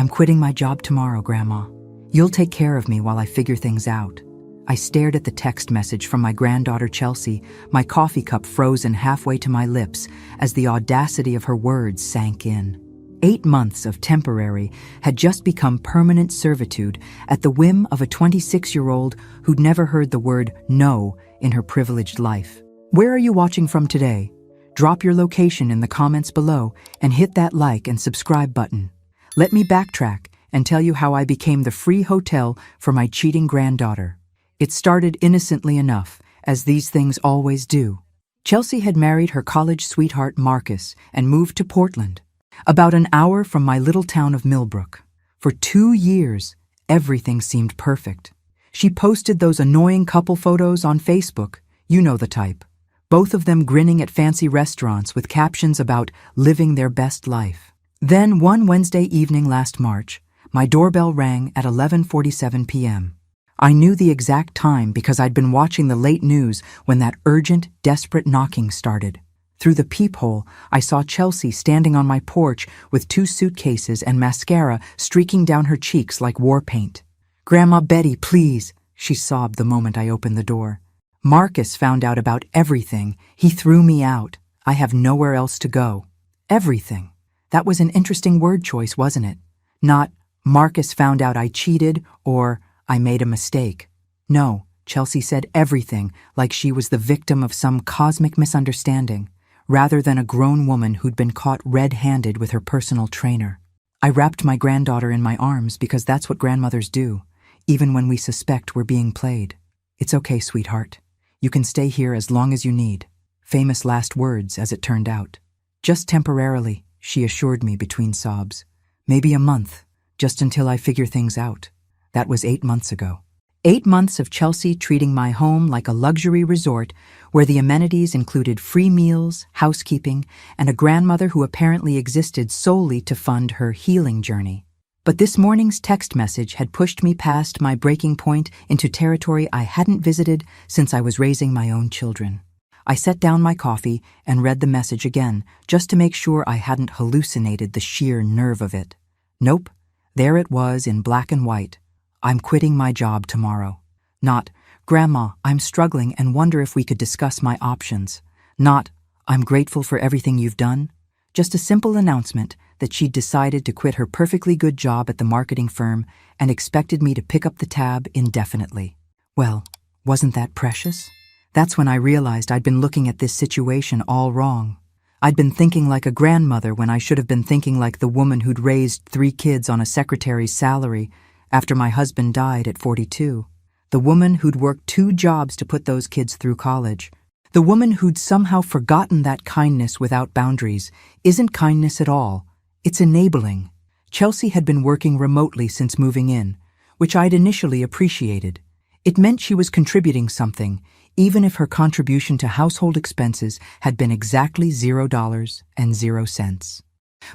I'm quitting my job tomorrow, Grandma. You'll take care of me while I figure things out. I stared at the text message from my granddaughter Chelsea, my coffee cup frozen halfway to my lips as the audacity of her words sank in. 8 months of temporary had just become permanent servitude at the whim of a 26-year-old who'd never heard the word no in her privileged life. Where are you watching from today? Drop your location in the comments below and hit that like and subscribe button. Let me backtrack and tell you how I became the free hotel for my cheating granddaughter. It started innocently enough, as these things always do. Chelsea had married her college sweetheart Marcus and moved to Portland, about an hour from my little town of Millbrook. For 2 years, everything seemed perfect. She posted those annoying couple photos on Facebook, you know the type. Both of them grinning at fancy restaurants with captions about living their best life. Then one Wednesday evening last March, my doorbell rang at 11:47 p.m. I knew the exact time because I'd been watching the late news when that urgent, desperate knocking started. Through the peephole, I saw Chelsea standing on my porch with 2 suitcases and mascara streaking down her cheeks like war paint. "Grandma Betty, please," she sobbed the moment I opened the door. "Marcus found out about everything. He threw me out. I have nowhere else to go." Everything. That was an interesting word choice, wasn't it? Not, Marcus found out I cheated, or I made a mistake. No, Chelsea said everything like she was the victim of some cosmic misunderstanding, rather than a grown woman who'd been caught red-handed with her personal trainer. I wrapped my granddaughter in my arms because that's what grandmothers do, even when we suspect we're being played. "It's okay, sweetheart. You can stay here as long as you need." Famous last words, as it turned out. "Just temporarily," she assured me between sobs. "Maybe a month, just until I figure things out." That was 8 months ago. 8 months of Chelsea treating my home like a luxury resort where the amenities included free meals, housekeeping, and a grandmother who apparently existed solely to fund her healing journey. But this morning's text message had pushed me past my breaking point into territory I hadn't visited since I was raising my own children. I set down my coffee and read the message again, just to make sure I hadn't hallucinated the sheer nerve of it. Nope, there it was in black and white. "I'm quitting my job tomorrow." Not, "Grandma, I'm struggling and wonder if we could discuss my options." Not, "I'm grateful for everything you've done." Just a simple announcement that she'd decided to quit her perfectly good job at the marketing firm and expected me to pick up the tab indefinitely. Well, wasn't that precious? That's when I realized I'd been looking at this situation all wrong. I'd been thinking like a grandmother when I should have been thinking like the woman who'd raised 3 kids on a secretary's salary after my husband died at 42. The woman who'd worked 2 jobs to put those kids through college. The woman who'd somehow forgotten that kindness without boundaries isn't kindness at all. It's enabling. Chelsea had been working remotely since moving in, which I'd initially appreciated. It meant she was contributing something, even if her contribution to household expenses had been exactly $0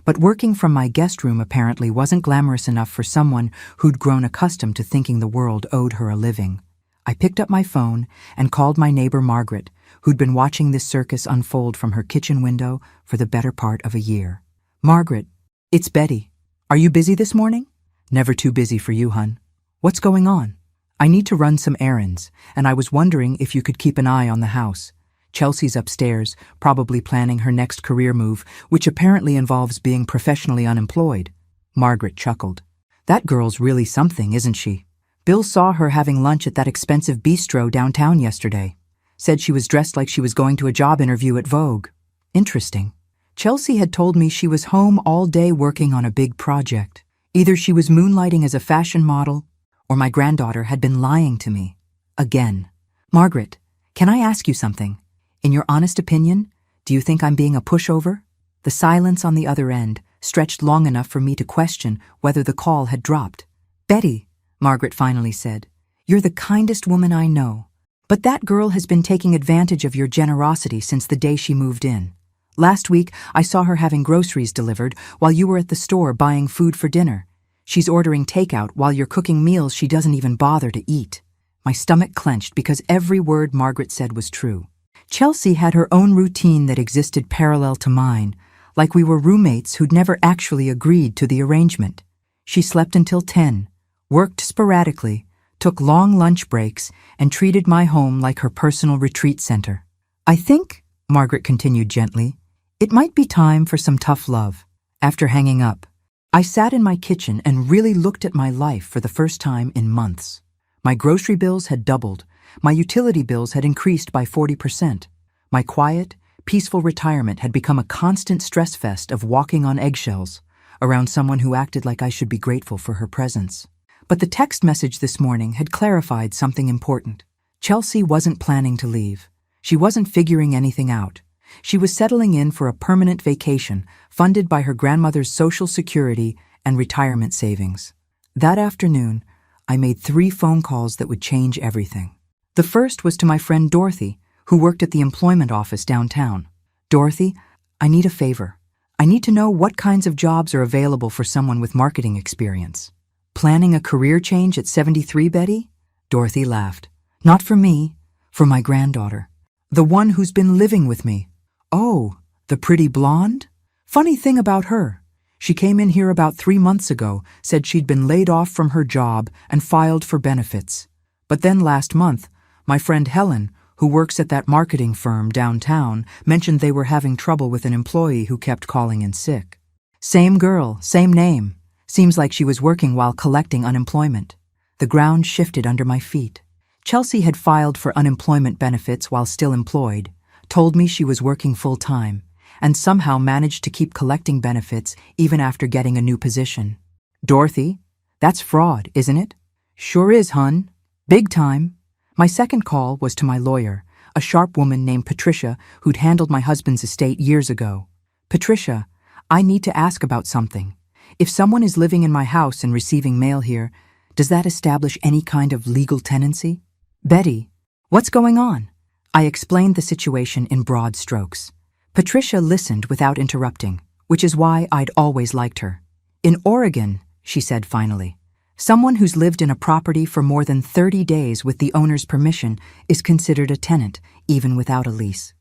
But working from my guest room apparently wasn't glamorous enough for someone who'd grown accustomed to thinking the world owed her a living. I picked up my phone and called my neighbor Margaret, who'd been watching this circus unfold from her kitchen window for the better part of a year. "Margaret, it's Betty. Are you busy this morning?" "Never too busy for you, hun. What's going on?" "I need to run some errands, and I was wondering if you could keep an eye on the house. Chelsea's upstairs, probably planning her next career move, which apparently involves being professionally unemployed." Margaret chuckled. "That girl's really something, isn't she? Bill saw her having lunch at that expensive bistro downtown yesterday. Said she was dressed like she was going to a job interview at Vogue." "Interesting. Chelsea had told me she was home all day working on a big project. Either she was moonlighting as a fashion model, or my granddaughter had been lying to me. Again. Margaret, can I ask you something? In your honest opinion, do you think I'm being a pushover?" The silence on the other end stretched long enough for me to question whether the call had dropped. "Betty," Margaret finally said, "you're the kindest woman I know. But that girl has been taking advantage of your generosity since the day she moved in. Last week, I saw her having groceries delivered while you were at the store buying food for dinner. She's ordering takeout while you're cooking meals she doesn't even bother to eat." My stomach clenched because every word Margaret said was true. Chelsea had her own routine that existed parallel to mine, like we were roommates who'd never actually agreed to the arrangement. She slept until 10, worked sporadically, took long lunch breaks, and treated my home like her personal retreat center. I think, Margaret continued gently, it might be time for some tough love. After hanging up, I sat in my kitchen and really looked at my life for the first time in months. My grocery bills had doubled. My utility bills had increased by 40%. My quiet, peaceful retirement had become a constant stress fest of walking on eggshells around someone who acted like I should be grateful for her presence. But the text message this morning had clarified something important. Chelsea wasn't planning to leave. She wasn't figuring anything out. She was settling in for a permanent vacation funded by her grandmother's Social Security and retirement savings. That afternoon, I made 3 phone calls that would change everything. The first was to my friend Dorothy, who worked at the employment office downtown. Dorothy, I need a favor. I need to know what kinds of jobs are available for someone with marketing experience. Planning a career change at 73, Betty? Dorothy laughed. Not for me, for my granddaughter. The one who's been living with me. Oh, the pretty blonde? Funny thing about her. She came in here about 3 months ago, said she'd been laid off from her job and filed for benefits. But then last month, my friend Helen, who works at that marketing firm downtown, mentioned they were having trouble with an employee who kept calling in sick. Same girl, same name. Seems like she was working while collecting unemployment. The ground shifted under my feet. Chelsea had filed for unemployment benefits while still employed, told me she was working full-time, and somehow managed to keep collecting benefits even after getting a new position. Dorothy, that's fraud, isn't it? Sure is, hun. Big time. My second call was to my lawyer, a sharp woman named Patricia who'd handled my husband's estate years ago. Patricia, I need to ask about something. If someone is living in my house and receiving mail here, does that establish any kind of legal tenancy? Betty, what's going on? I explained the situation in broad strokes. Patricia listened without interrupting, which is why I'd always liked her. In Oregon, she said finally, someone who's lived in a property for more than 30 days with the owner's permission is considered a tenant, even without a lease.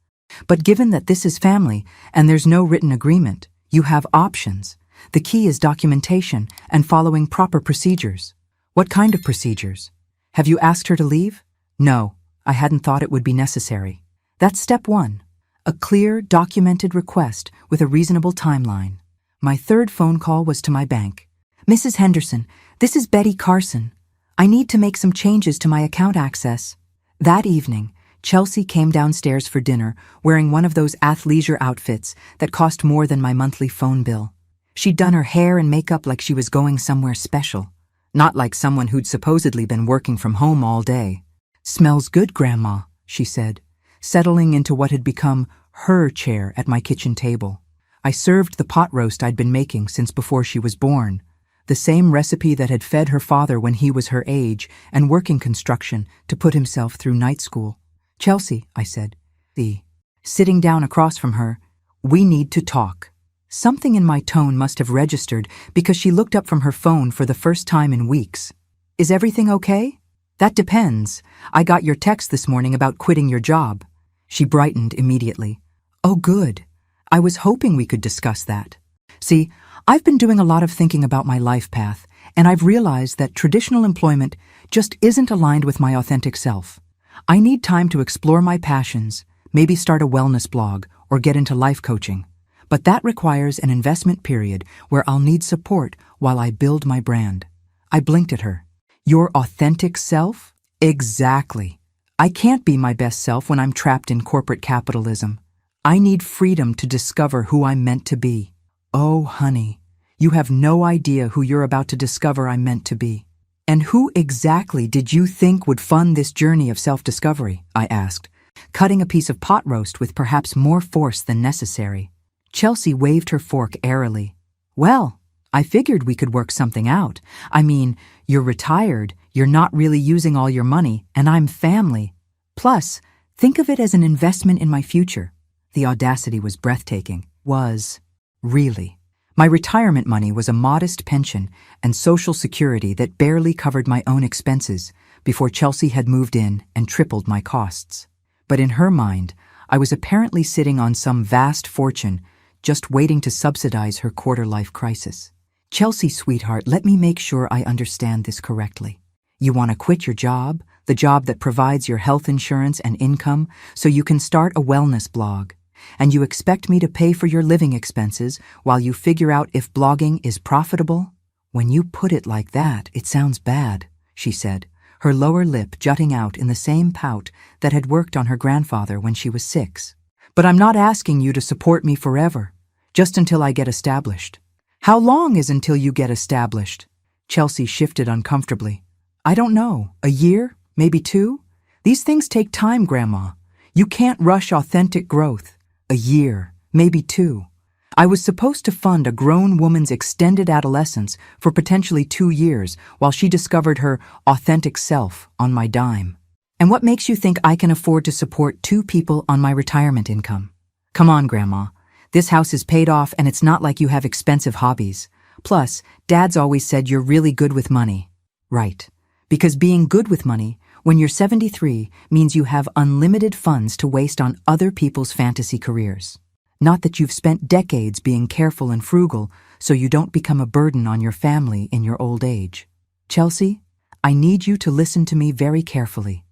But given that this is family and there's no written agreement, you have options. The key is documentation and following proper procedures. What kind of procedures? Have you asked her to leave? No, I hadn't thought it would be necessary. That's step 1. A clear, documented request with a reasonable timeline. My third phone call was to my bank. Mrs. Henderson, this is Betty Carson. I need to make some changes to my account access. That evening, Chelsea came downstairs for dinner wearing one of those athleisure outfits that cost more than my monthly phone bill. She'd done her hair and makeup like she was going somewhere special, not like someone who'd supposedly been working from home all day. Smells good, Grandma, she said, settling into what had become her chair at my kitchen table. I served the pot roast I'd been making since before she was born, the same recipe that had fed her father when he was her age and working construction to put himself through night school. Chelsea, I said, sitting down across from her, we need to talk. Something in my tone must have registered because she looked up from her phone for the first time in weeks. Is everything okay? That depends. I got your text this morning about quitting your job. She brightened immediately. Oh, good. I was hoping we could discuss that. See, I've been doing a lot of thinking about my life path, and I've realized that traditional employment just isn't aligned with my authentic self. I need time to explore my passions, maybe start a wellness blog or get into life coaching. But that requires an investment period where I'll need support while I build my brand. I blinked at her. Your authentic self? Exactly. I can't be my best self when I'm trapped in corporate capitalism. I need freedom to discover who I'm meant to be. Oh, honey, you have no idea who you're about to discover I'm meant to be. And who exactly did you think would fund this journey of self-discovery? I asked, cutting a piece of pot roast with perhaps more force than necessary. Chelsea waved her fork airily. Well, I figured we could work something out. I mean, you're retired, you're not really using all your money, and I'm family. Plus, think of it as an investment in my future. The audacity was breathtaking. Really. My retirement money was a modest pension and Social Security that barely covered my own expenses before Chelsea had moved in and tripled my costs. But in her mind, I was apparently sitting on some vast fortune just waiting to subsidize her quarter-life crisis. Chelsea, sweetheart, let me make sure I understand this correctly. You want to quit your job, the job that provides your health insurance and income, so you can start a wellness blog. And you expect me to pay for your living expenses while you figure out if blogging is profitable? When you put it like that, it sounds bad, she said, her lower lip jutting out in the same pout that had worked on her grandfather when she was 6. But I'm not asking you to support me forever, just until I get established. How long is until you get established? Chelsea shifted uncomfortably. I don't know, a year, maybe 2? These things take time, Grandma. You can't rush authentic growth. A year, maybe 2. I was supposed to fund a grown woman's extended adolescence for potentially 2 years while she discovered her authentic self on my dime. And what makes you think I can afford to support 2 people on my retirement income? Come on, Grandma. This house is paid off and it's not like you have expensive hobbies. Plus, Dad's always said you're really good with money. Right. Because being good with money, when you're 73, means you have unlimited funds to waste on other people's fantasy careers. Not that you've spent decades being careful and frugal so you don't become a burden on your family in your old age. Chelsea, I need you to listen to me very carefully.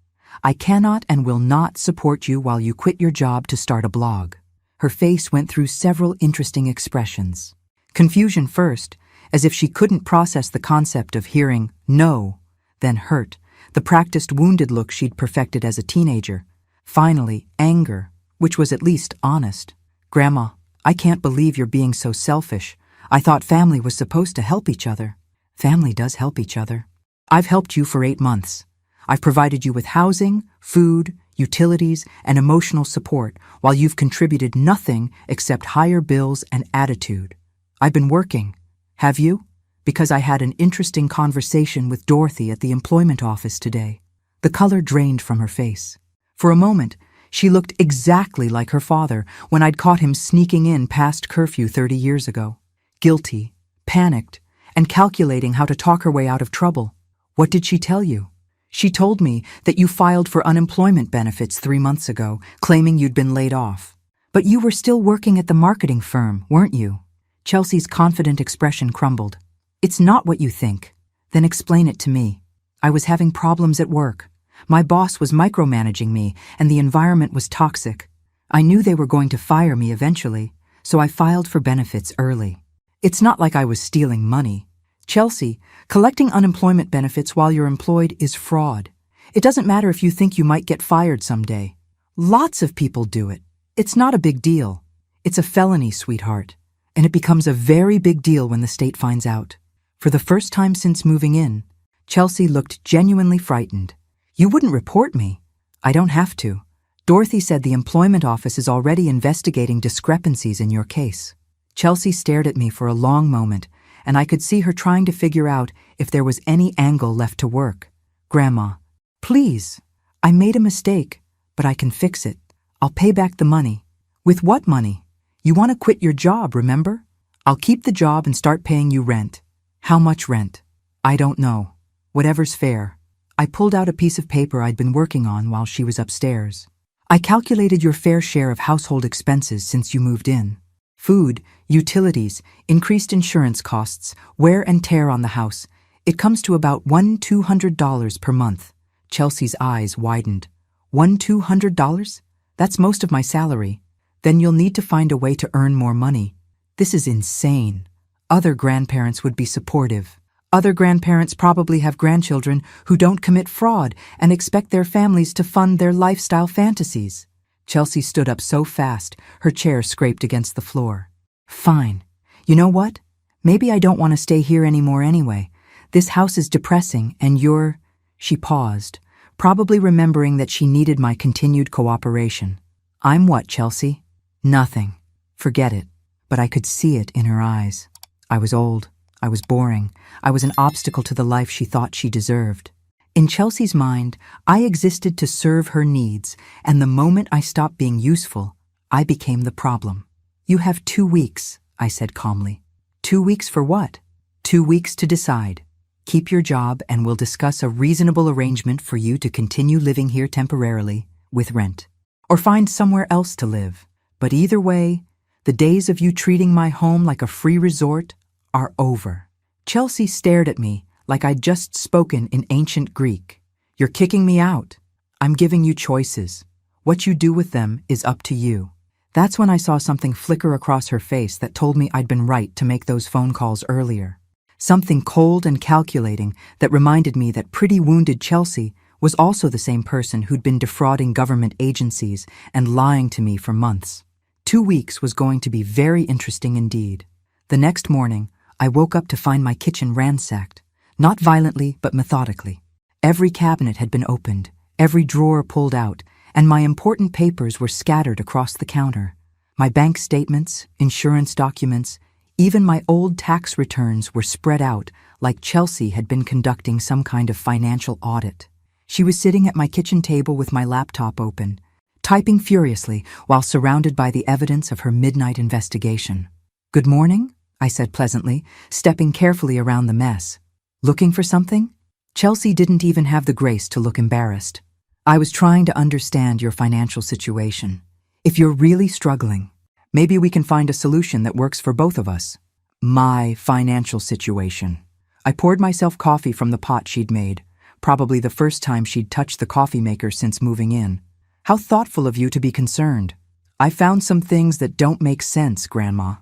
I cannot and will not support you while you quit your job to start a blog. Her face went through several interesting expressions. Confusion first, as if she couldn't process the concept of hearing no, then hurt, the practiced wounded look she'd perfected as a teenager. Finally, anger, which was at least honest. Grandma, I can't believe you're being so selfish. I thought family was supposed to help each other. Family does help each other. I've helped you for 8 months. I've provided you with housing, food, utilities, and emotional support while you've contributed nothing except higher bills and attitude. I've been working. Have you? Because I had an interesting conversation with Dorothy at the employment office today. The color drained from her face. For a moment, she looked exactly like her father when I'd caught him sneaking in past curfew 30 years ago. Guilty, panicked, and calculating how to talk her way out of trouble. What did she tell you? She told me that you filed for unemployment benefits 3 months ago, claiming you'd been laid off. But you were still working at the marketing firm, weren't you? Chelsea's confident expression crumbled. It's not what you think. Then explain it to me. I was having problems at work. My boss was micromanaging me, and the environment was toxic. I knew they were going to fire me eventually, so I filed for benefits early. It's not like I was stealing money. Chelsea, collecting unemployment benefits while you're employed is fraud. It doesn't matter if you think you might get fired someday. Lots of people do it. It's not a big deal. It's a felony, sweetheart. And it becomes a very big deal when the state finds out. For the first time since moving in, Chelsea looked genuinely frightened. You wouldn't report me. I don't have to. Dorothy said the employment office is already investigating discrepancies in your case. Chelsea stared at me for a long moment, and I could see her trying to figure out if there was any angle left to work. Grandma, please. I made a mistake, but I can fix it. I'll pay back the money. With what money? You want to quit your job, remember? I'll keep the job and start paying you rent. How much rent? I don't know. Whatever's fair. I pulled out a piece of paper I'd been working on while she was upstairs. I calculated your fair share of household expenses since you moved in. Food, utilities, increased insurance costs, wear and tear on the house. It comes to about $200 per month. Chelsea's eyes widened. $200? That's most of my salary. Then you'll need to find a way to earn more money. This is insane. Other grandparents would be supportive. Other grandparents probably have grandchildren who don't commit fraud and expect their families to fund their lifestyle fantasies. Chelsea stood up so fast, her chair scraped against the floor. Fine. You know what? Maybe I don't want to stay here anymore anyway. This house is depressing and you're... She paused, probably remembering that she needed my continued cooperation. I'm what, Chelsea? Nothing. Forget it. But I could see it in her eyes. I was old. I was boring. I was an obstacle to the life she thought she deserved. In Chelsea's mind, I existed to serve her needs, and the moment I stopped being useful, I became the problem. You have 2 weeks, I said calmly. 2 weeks for what? 2 weeks to decide. Keep your job and we'll discuss a reasonable arrangement for you to continue living here temporarily, with rent. Or find somewhere else to live. But either way, the days of you treating my home like a free resort are over. Chelsea stared at me like I'd just spoken in ancient Greek. You're kicking me out. I'm giving you choices. What you do with them is up to you. That's when I saw something flicker across her face that told me I'd been right to make those phone calls earlier. Something cold and calculating that reminded me that pretty wounded Chelsea was also the same person who'd been defrauding government agencies and lying to me for months. 2 weeks was going to be very interesting indeed. The next morning, I woke up to find my kitchen ransacked, not violently but methodically. Every cabinet had been opened, every drawer pulled out, and my important papers were scattered across the counter. My bank statements, insurance documents, even my old tax returns were spread out like Chelsea had been conducting some kind of financial audit. She was sitting at my kitchen table with my laptop open, typing furiously while surrounded by the evidence of her midnight investigation. "Good morning," I said pleasantly, stepping carefully around the mess. "Looking for something?" Chelsea didn't even have the grace to look embarrassed. "I was trying to understand your financial situation. If you're really struggling, maybe we can find a solution that works for both of us." My financial situation. I poured myself coffee from the pot she'd made, probably the first time she'd touched the coffee maker since moving in. "How thoughtful of you to be concerned. I found some things that don't make sense, Grandma.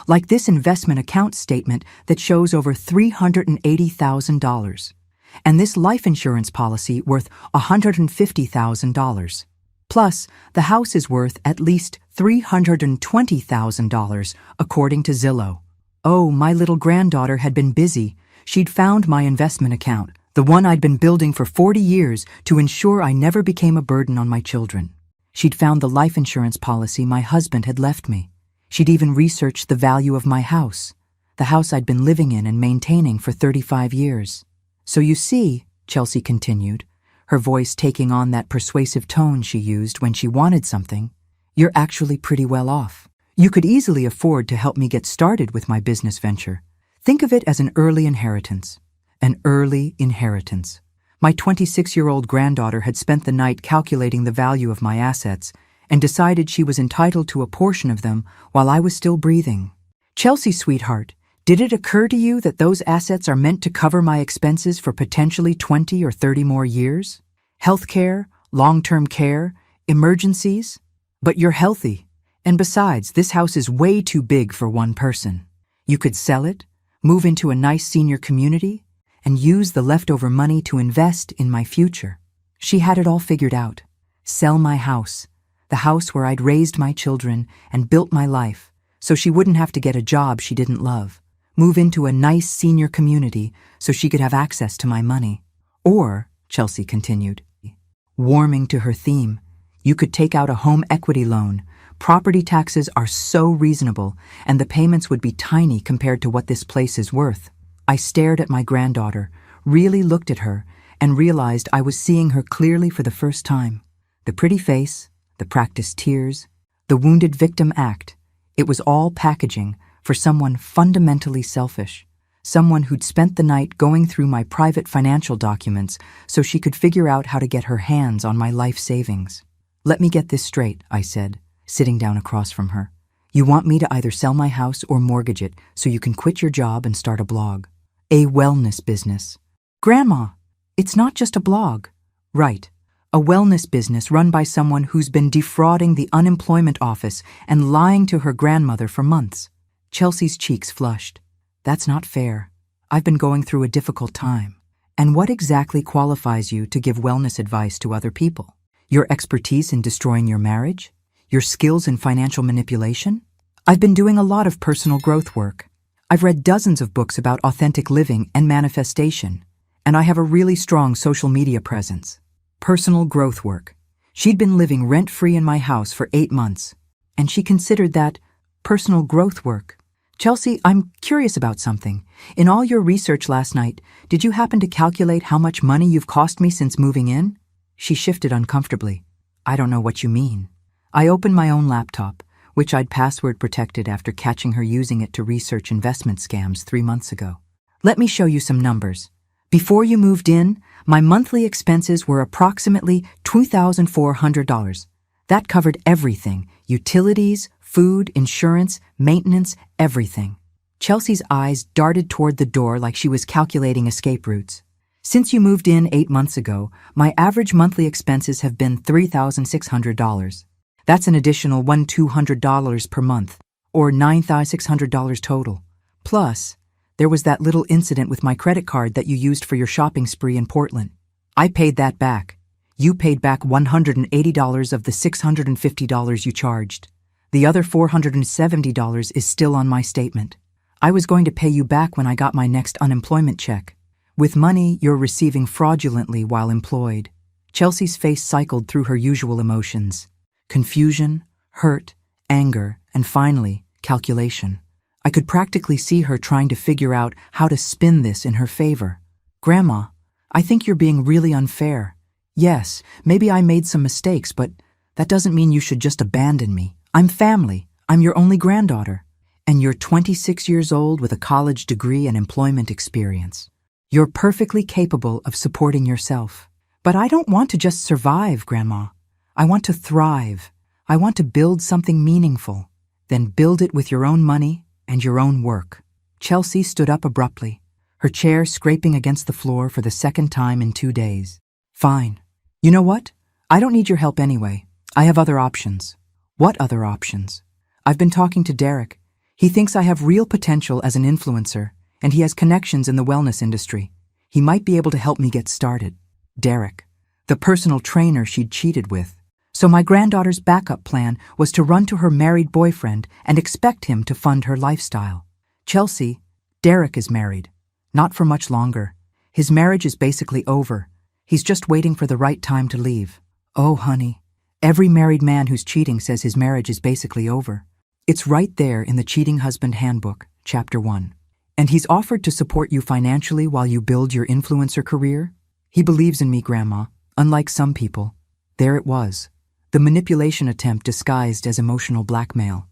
Like this investment account statement that shows over $380,000, and this life insurance policy worth $150,000. Plus, the house is worth at least $320,000, according to Zillow." Oh, my little granddaughter had been busy. She'd found my investment account, the one I'd been building for 40 years to ensure I never became a burden on my children. She'd found the life insurance policy my husband had left me. She'd even researched the value of my house, the house I'd been living in and maintaining for 35 years. "So you see," Chelsea continued, her voice taking on that persuasive tone she used when she wanted something, "you're actually pretty well off. You could easily afford to help me get started with my business venture. Think of it as an early inheritance. An early inheritance." My 26-year-old granddaughter had spent the night calculating the value of my assets and decided she was entitled to a portion of them while I was still breathing. "Chelsea, sweetheart, did it occur to you that those assets are meant to cover my expenses for potentially 20 or 30 more years? Healthcare, long-term care, emergencies? But you're healthy. And besides, this house is way too big for one person. You could sell it, move into a nice senior community, and use the leftover money to invest in my future." She had it all figured out. Sell my house, the house where I'd raised my children and built my life, so she wouldn't have to get a job she didn't love. Move into a nice senior community so she could have access to my money. Or, Chelsea continued, warming to her theme, you could take out a home equity loan. Property taxes are so reasonable, and the payments would be tiny compared to what this place is worth. I stared at my granddaughter, really looked at her, and realized I was seeing her clearly for the first time. The pretty face, the practiced tears, the wounded victim act, it was all packaging for someone fundamentally selfish, someone who'd spent the night going through my private financial documents so she could figure out how to get her hands on my life savings. "Let me get this straight," I said, sitting down across from her. "You want me to either sell my house or mortgage it so you can quit your job and start a blog. A wellness business." "Grandma, it's not just a blog." "Right. A wellness business run by someone who's been defrauding the unemployment office and lying to her grandmother for months." Chelsea's cheeks flushed. "That's not fair. I've been going through a difficult time. And what exactly qualifies you to give wellness advice to other people? Your expertise in destroying your marriage? Your skills in financial manipulation?" "I've been doing a lot of personal growth work. I've read dozens of books about authentic living and manifestation, and I have a really strong social media presence." Personal growth work. She'd been living rent-free in my house for 8 months, and she considered that personal growth work. "Chelsea, I'm curious about something. In all your research last night, did you happen to calculate how much money you've cost me since moving in?" She shifted uncomfortably. "I don't know what you mean." I opened my own laptop, which I'd password protected after catching her using it to research investment scams 3 months ago. "Let me show you some numbers. Before you moved in, my monthly expenses were approximately $2,400. That covered everything: utilities, food, insurance, maintenance, everything. Chelsea's eyes darted toward the door like she was calculating escape routes. Since you moved in 8 months ago, my average monthly expenses have been $3,600. That's an additional $1,200 per month, or $9,600 total. Plus, there was that little incident with my credit card that you used for your shopping spree in Portland. I paid that back. You paid back $180 of the $650 you charged. The other $470 is still on my statement. I was going to pay you back when I got my next unemployment check. With money you're receiving fraudulently while employed. Chelsea's face cycled through her usual emotions. Confusion, hurt, anger, and finally, calculation. I could practically see her trying to figure out how to spin this in her favor. Grandma, I think you're being really unfair. Yes, maybe I made some mistakes, but that doesn't mean you should just abandon me. I'm family. I'm your only granddaughter. And you're 26 years old with a college degree and employment experience. You're perfectly capable of supporting yourself. But I don't want to just survive, Grandma. I want to thrive. I want to build something meaningful. Then build it with your own money and your own work. Chelsea stood up abruptly, her chair scraping against the floor for the second time in 2 days. Fine. You know what? I don't need your help anyway. I have other options. What other options? I've been talking to Derek. He thinks I have real potential as an influencer, and he has connections in the wellness industry. He might be able to help me get started. Derek, the personal trainer she'd cheated with. So my granddaughter's backup plan was to run to her married boyfriend and expect him to fund her lifestyle. Chelsea, Derek is married. Not for much longer. His marriage is basically over. He's just waiting for the right time to leave. Oh, honey, every married man who's cheating says his marriage is basically over. It's right there in the Cheating Husband Handbook, Chapter 1. And he's offered to support you financially while you build your influencer career? He believes in me, Grandma, unlike some people. There it was. The manipulation attempt disguised as emotional blackmail.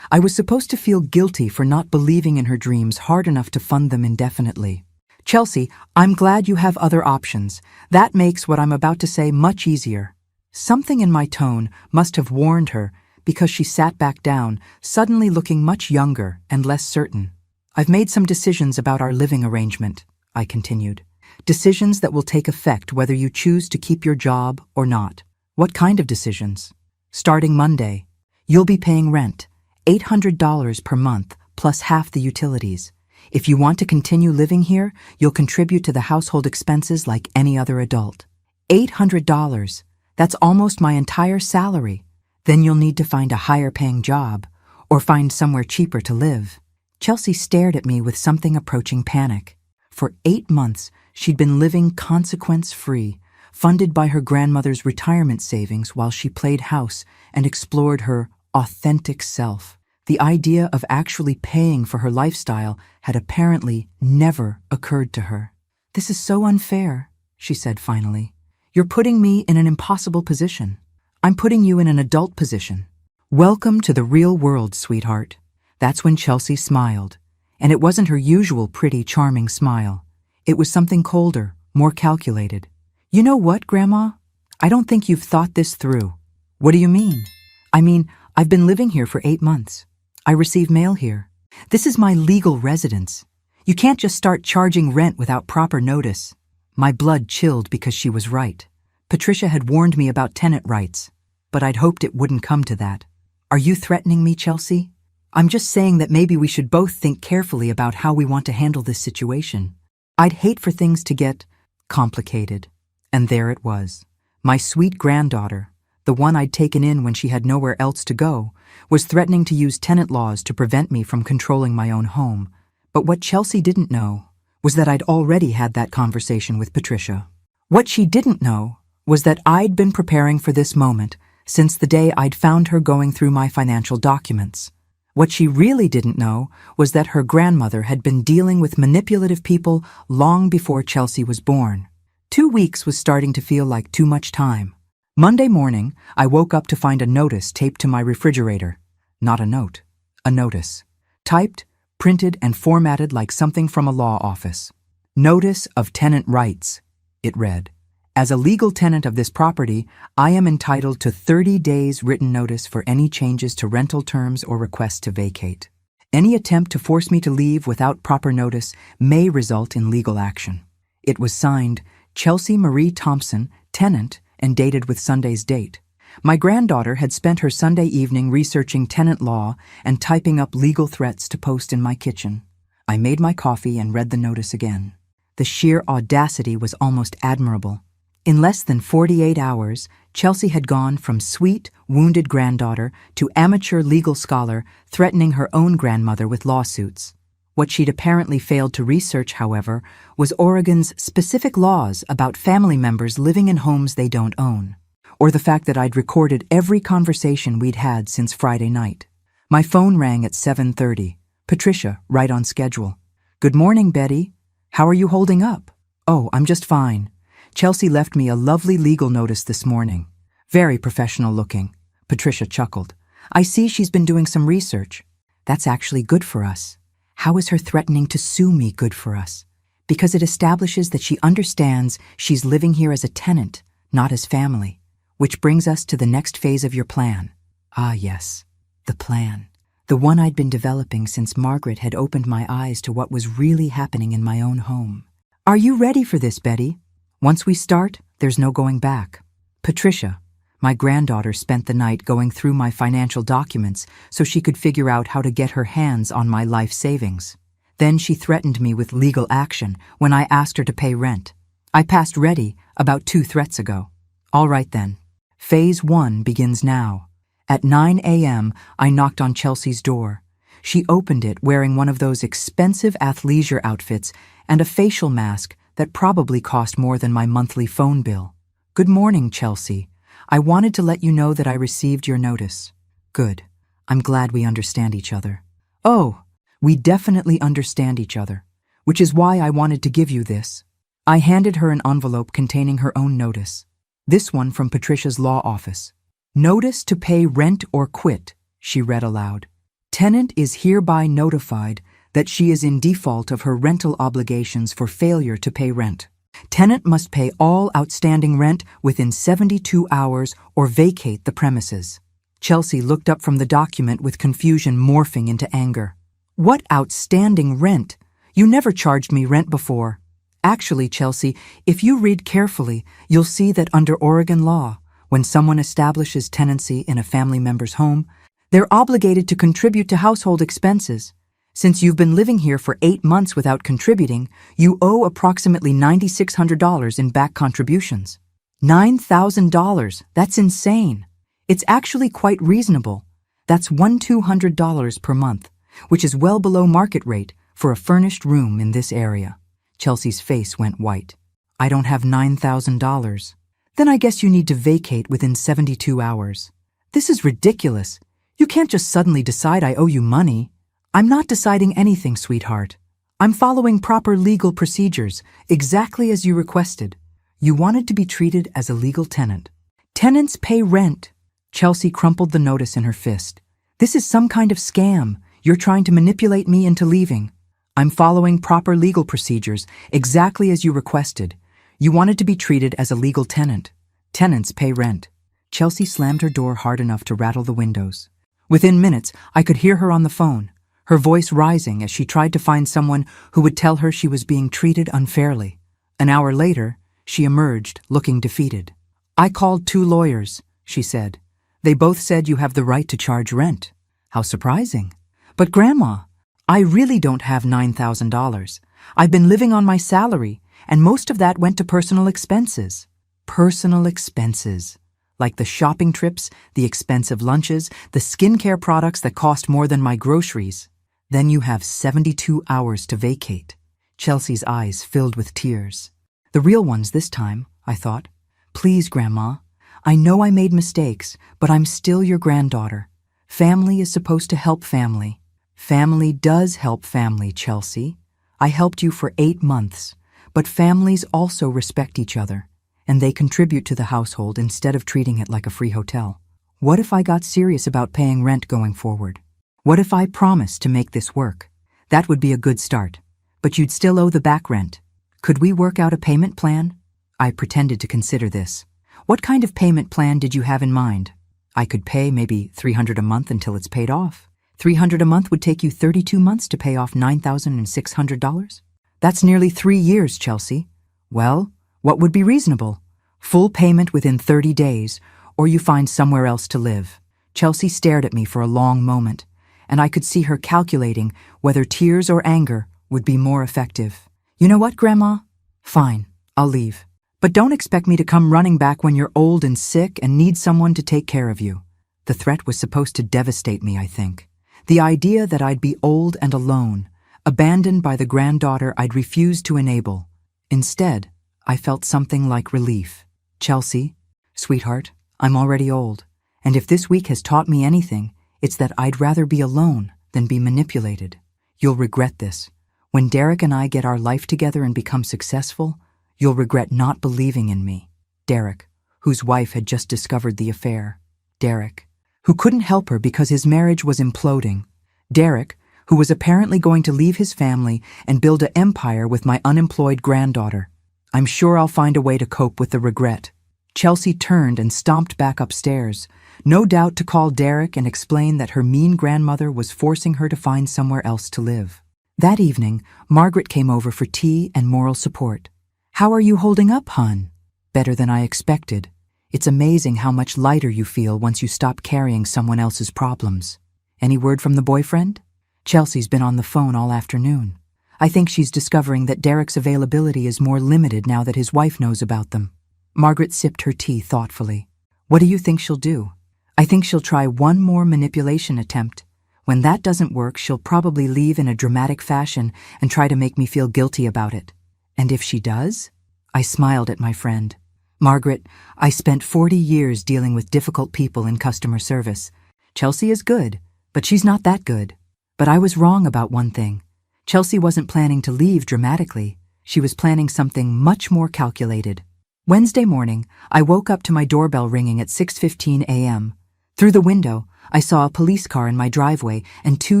I was supposed to feel guilty for not believing in her dreams hard enough to fund them indefinitely. Chelsea, I'm glad you have other options. That makes what I'm about to say much easier. Something in my tone must have warned her because she sat back down, suddenly looking much younger and less certain. I've made some decisions about our living arrangement, I continued. Decisions that will take effect whether you choose to keep your job or not. What kind of decisions? Starting Monday, you'll be paying rent, $800 per month plus half the utilities. If you want to continue living here, you'll contribute to the household expenses like any other adult. $800. That's almost my entire salary. Then you'll need to find a higher-paying job or find somewhere cheaper to live. Chelsea stared at me with something approaching panic. For 8 months, she'd been living consequence-free, funded by her grandmother's retirement savings while she played house and explored her authentic self. The idea of actually paying for her lifestyle had apparently never occurred to her. This is so unfair, she said finally. You're putting me in an impossible position. I'm putting you in an adult position. Welcome to the real world, sweetheart. That's when Chelsea smiled. And it wasn't her usual pretty, charming smile. It was something colder, more calculated. You know what, Grandma? I don't think you've thought this through. What do you mean? I mean, I've been living here for 8 months. I receive mail here. This is my legal residence. You can't just start charging rent without proper notice. My blood chilled because she was right. Patricia had warned me about tenant rights, but I'd hoped it wouldn't come to that. Are you threatening me, Chelsea? I'm just saying that maybe we should both think carefully about how we want to handle this situation. I'd hate for things to get complicated. And there it was. My sweet granddaughter, the one I'd taken in when she had nowhere else to go, was threatening to use tenant laws to prevent me from controlling my own home. But what Chelsea didn't know was that I'd already had that conversation with Patricia. What she didn't know was that I'd been preparing for this moment since the day I'd found her going through my financial documents. What she really didn't know was that her grandmother had been dealing with manipulative people long before Chelsea was born. 2 weeks was starting to feel like too much time. Monday morning, I woke up to find a notice taped to my refrigerator. Not a note, a notice. Typed, printed, and formatted like something from a law office. Notice of tenant rights, it read. As a legal tenant of this property, I am entitled to 30 days written notice for any changes to rental terms or requests to vacate. Any attempt to force me to leave without proper notice may result in legal action. It was signed Chelsea Marie Thompson, tenant, and dated with Sunday's date. My granddaughter had spent her Sunday evening researching tenant law and typing up legal threats to post in my kitchen. I made my coffee and read the notice again. The sheer audacity was almost admirable. In less than 48 hours, Chelsea had gone from sweet, wounded granddaughter to amateur legal scholar threatening her own grandmother with lawsuits. What she'd apparently failed to research, however, was Oregon's specific laws about family members living in homes they don't own, or the fact that I'd recorded every conversation we'd had since Friday night. My phone rang at 7:30. Patricia, right on schedule. "Good morning, Betty. How are you holding up?" "Oh, I'm just fine. Chelsea left me a lovely legal notice this morning. Very professional looking." Patricia chuckled. "I see she's been doing some research. That's actually good for us." "How is her threatening to sue me good for us?" "Because it establishes that she understands she's living here as a tenant, not as family. Which brings us to the next phase of your plan." Ah, yes, the plan. The one I'd been developing since Margaret had opened my eyes to what was really happening in my own home. "Are you ready for this, Betty? Once we start, there's no going back." Patricia, my granddaughter, spent the night going through my financial documents so she could figure out how to get her hands on my life savings. Then she threatened me with legal action when I asked her to pay rent. I passed ready about 2 threats ago. All right then. Phase 1 begins now. At 9 a.m., I knocked on Chelsea's door. She opened it wearing one of those expensive athleisure outfits and a facial mask that probably cost more than my monthly phone bill. "Good morning, Chelsea. I wanted to let you know that I received your notice." "Good. I'm glad we understand each other." "Oh, we definitely understand each other, which is why I wanted to give you this." I handed her an envelope containing her own notice. This one from Patricia's law office. "Notice to pay rent or quit," she read aloud. "Tenant is hereby notified that she is in default of her rental obligations for failure to pay rent. Tenant must pay all outstanding rent within 72 hours or vacate the premises." Chelsea looked up from the document with confusion morphing into anger. "What outstanding rent? You never charged me rent before." "Actually, Chelsea, if you read carefully, you'll see that under Oregon law, when someone establishes tenancy in a family member's home, they're obligated to contribute to household expenses. Since you've been living here for 8 months without contributing, you owe approximately $9,600 in back contributions." $9,000? That's insane. It's actually quite reasonable. That's $1,200 per month, which is well below market rate for a furnished room in this area. Chelsea's face went white. "I don't have $9,000. Then I guess you need to vacate within 72 hours. This is ridiculous. You can't just suddenly decide I owe you money." "I'm not deciding anything, sweetheart. I'm following proper legal procedures, exactly as you requested. You wanted to be treated as a legal tenant. Tenants pay rent." Chelsea crumpled the notice in her fist. "This is some kind of scam. You're trying to manipulate me into leaving." "I'm following proper legal procedures, exactly as you requested. You wanted to be treated as a legal tenant. Tenants pay rent." Chelsea slammed her door hard enough to rattle the windows. Within minutes, I could hear her on the phone, her voice rising as she tried to find someone who would tell her she was being treated unfairly. An hour later, she emerged, looking defeated. "I called 2 lawyers, she said. "They both said you have the right to charge rent." "How surprising." "But Grandma, I really don't have $9,000. I've been living on my salary, and most of that went to personal expenses." Personal expenses. Like the shopping trips, the expensive lunches, the skincare products that cost more than my groceries. "Then you have 72 hours to vacate." Chelsea's eyes filled with tears. The real ones this time, I thought. "Please, Grandma. I know I made mistakes, but I'm still your granddaughter. Family is supposed to help family." "Family does help family, Chelsea. I helped you for 8 months, but families also respect each other, and they contribute to the household instead of treating it like a free hotel. What if I got serious about paying rent going forward? What if I promised to make this work? That would be a good start, but you'd still owe the back rent. Could we work out a payment plan?" I pretended to consider this. "What kind of payment plan did you have in mind?" "I could pay maybe $300 a month until it's paid off. $300 a month would take you 32 months to pay off $9,600? That's nearly 3 years, Chelsea. Well, what would be reasonable? Full payment within 30 days, or you find somewhere else to live. Chelsea stared at me for a long moment, and I could see her calculating whether tears or anger would be more effective. You know what, Grandma? Fine, I'll leave. But don't expect me to come running back when you're old and sick and need someone to take care of you. The threat was supposed to devastate me, I think. The idea that I'd be old and alone, abandoned by the granddaughter I'd refused to enable. Instead, I felt something like relief. Chelsea, sweetheart, I'm already old, and if this week has taught me anything, it's that I'd rather be alone than be manipulated. You'll regret this. When Derek and I get our life together and become successful, you'll regret not believing in me. Derek, whose wife had just discovered the affair. Derek, who couldn't help her because his marriage was imploding. Derek, who was apparently going to leave his family and build an empire with my unemployed granddaughter. I'm sure I'll find a way to cope with the regret. Chelsea turned and stomped back upstairs, no doubt to call Derek and explain that her mean grandmother was forcing her to find somewhere else to live. That evening, Margaret came over for tea and moral support. How are you holding up, hon? Better than I expected. It's amazing how much lighter you feel once you stop carrying someone else's problems. Any word from the boyfriend? Chelsea's been on the phone all afternoon. I think she's discovering that Derek's availability is more limited now that his wife knows about them. Margaret sipped her tea thoughtfully. What do you think she'll do? I think she'll try one more manipulation attempt. When that doesn't work, she'll probably leave in a dramatic fashion and try to make me feel guilty about it. And if she does? I smiled at my friend. Margaret, I spent 40 years dealing with difficult people in customer service. Chelsea is good, but she's not that good. But I was wrong about one thing. Chelsea wasn't planning to leave dramatically. She was planning something much more calculated. Wednesday morning, I woke up to my doorbell ringing at 6:15 a.m. Through the window, I saw a police car in my driveway and 2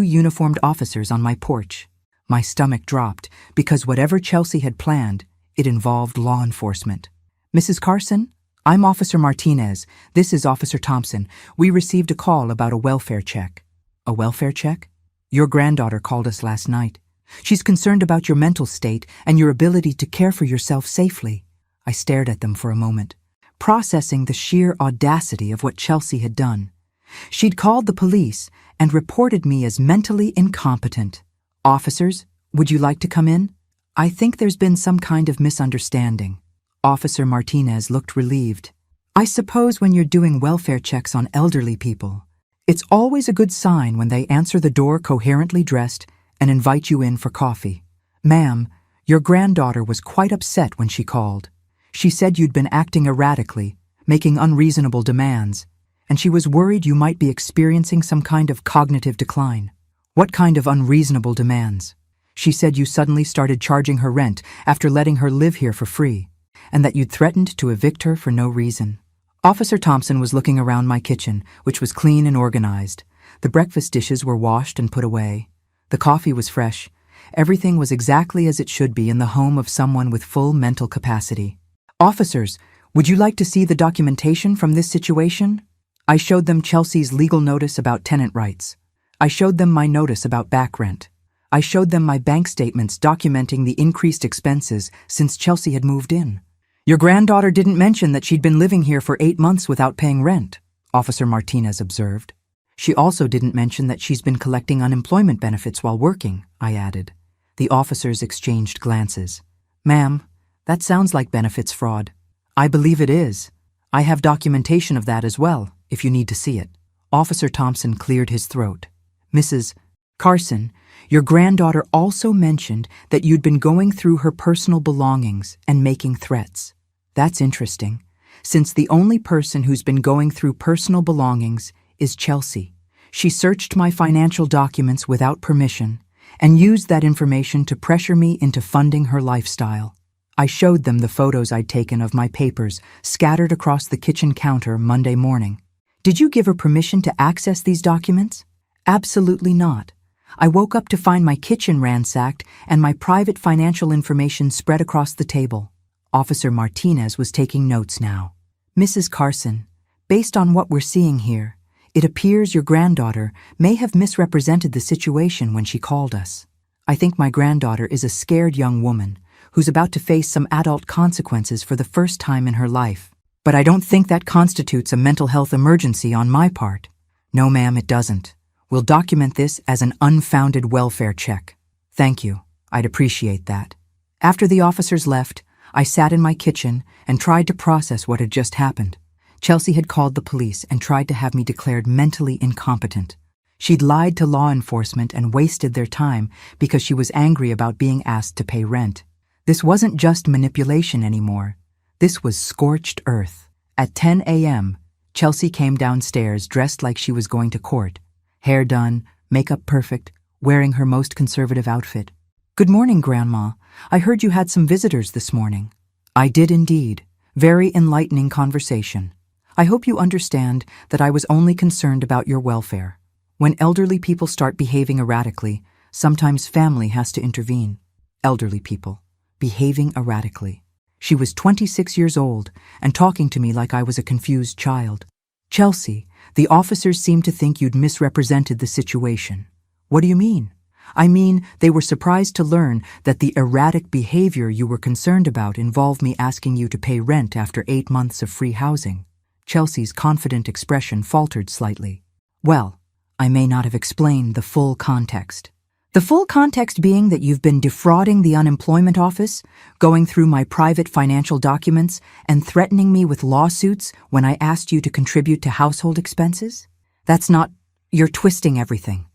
uniformed officers on my porch. My stomach dropped because whatever Chelsea had planned, it involved law enforcement. Mrs. Carson, I'm Officer Martinez. This is Officer Thompson. We received a call about a welfare check. A welfare check? Your granddaughter called us last night. She's concerned about your mental state and your ability to care for yourself safely. I stared at them for a moment, processing the sheer audacity of what Chelsea had done. She'd called the police and reported me as mentally incompetent. Officers, would you like to come in? I think there's been some kind of misunderstanding. Officer Martinez looked relieved. I suppose when you're doing welfare checks on elderly people, it's always a good sign when they answer the door coherently dressed and invite you in for coffee. Ma'am, your granddaughter was quite upset when she called. She said you'd been acting erratically, making unreasonable demands, and she was worried you might be experiencing some kind of cognitive decline. What kind of unreasonable demands? She said you suddenly started charging her rent after letting her live here for free, and that you'd threatened to evict her for no reason. Officer Thompson was looking around my kitchen, which was clean and organized. The breakfast dishes were washed and put away. The coffee was fresh. Everything was exactly as it should be in the home of someone with full mental capacity. Officers, would you like to see the documentation from this situation? I showed them Chelsea's legal notice about tenant rights. I showed them my notice about back rent. I showed them my bank statements documenting the increased expenses since Chelsea had moved in. Your granddaughter didn't mention that she'd been living here for 8 months without paying rent, Officer Martinez observed. She also didn't mention that she's been collecting unemployment benefits while working, I added. The officers exchanged glances. Ma'am, that sounds like benefits fraud. I believe it is. I have documentation of that as well, if you need to see it. Officer Thompson cleared his throat. Mrs. Carson, your granddaughter also mentioned that you'd been going through her personal belongings and making threats. That's interesting, since the only person who's been going through personal belongings is Chelsea. She searched my financial documents without permission and used that information to pressure me into funding her lifestyle. I showed them the photos I'd taken of my papers scattered across the kitchen counter Monday morning. Did you give her permission to access these documents? Absolutely not. I woke up to find my kitchen ransacked and my private financial information spread across the table. Officer Martinez was taking notes now. Mrs. Carson, based on what we're seeing here, It appears your granddaughter may have misrepresented the situation when she called us. I think my granddaughter is a scared young woman who's about to face some adult consequences for the first time in her life. But I don't think that constitutes a mental health emergency on my part. No, ma'am, it doesn't. We'll document this as an unfounded welfare check. Thank you. I'd appreciate that. After the officers left, I sat in my kitchen and tried to process what had just happened. Chelsea had called the police and tried to have me declared mentally incompetent. She'd lied to law enforcement and wasted their time because she was angry about being asked to pay rent. This wasn't just manipulation anymore. This was scorched earth. At 10 a.m., Chelsea came downstairs dressed like she was going to court. Hair done, makeup perfect, wearing her most conservative outfit. "Good morning, Grandma. I heard you had some visitors this morning." I did indeed. Very enlightening conversation. "I hope you understand that I was only concerned about your welfare. When elderly people start behaving erratically, sometimes family has to intervene." Elderly people, behaving erratically. She was 26 years old and talking to me like I was a confused child. "Chelsea, the officers seem to think you'd misrepresented the situation." "What do you mean?" "I mean, they were surprised to learn that the erratic behavior you were concerned about involved me asking you to pay rent after 8 months of free housing." Chelsea's confident expression faltered slightly. "Well, I may not have explained the full context." "The full context being that you've been defrauding the unemployment office, going through my private financial documents, and threatening me with lawsuits when I asked you to contribute to household expenses? That's not... You're twisting everything."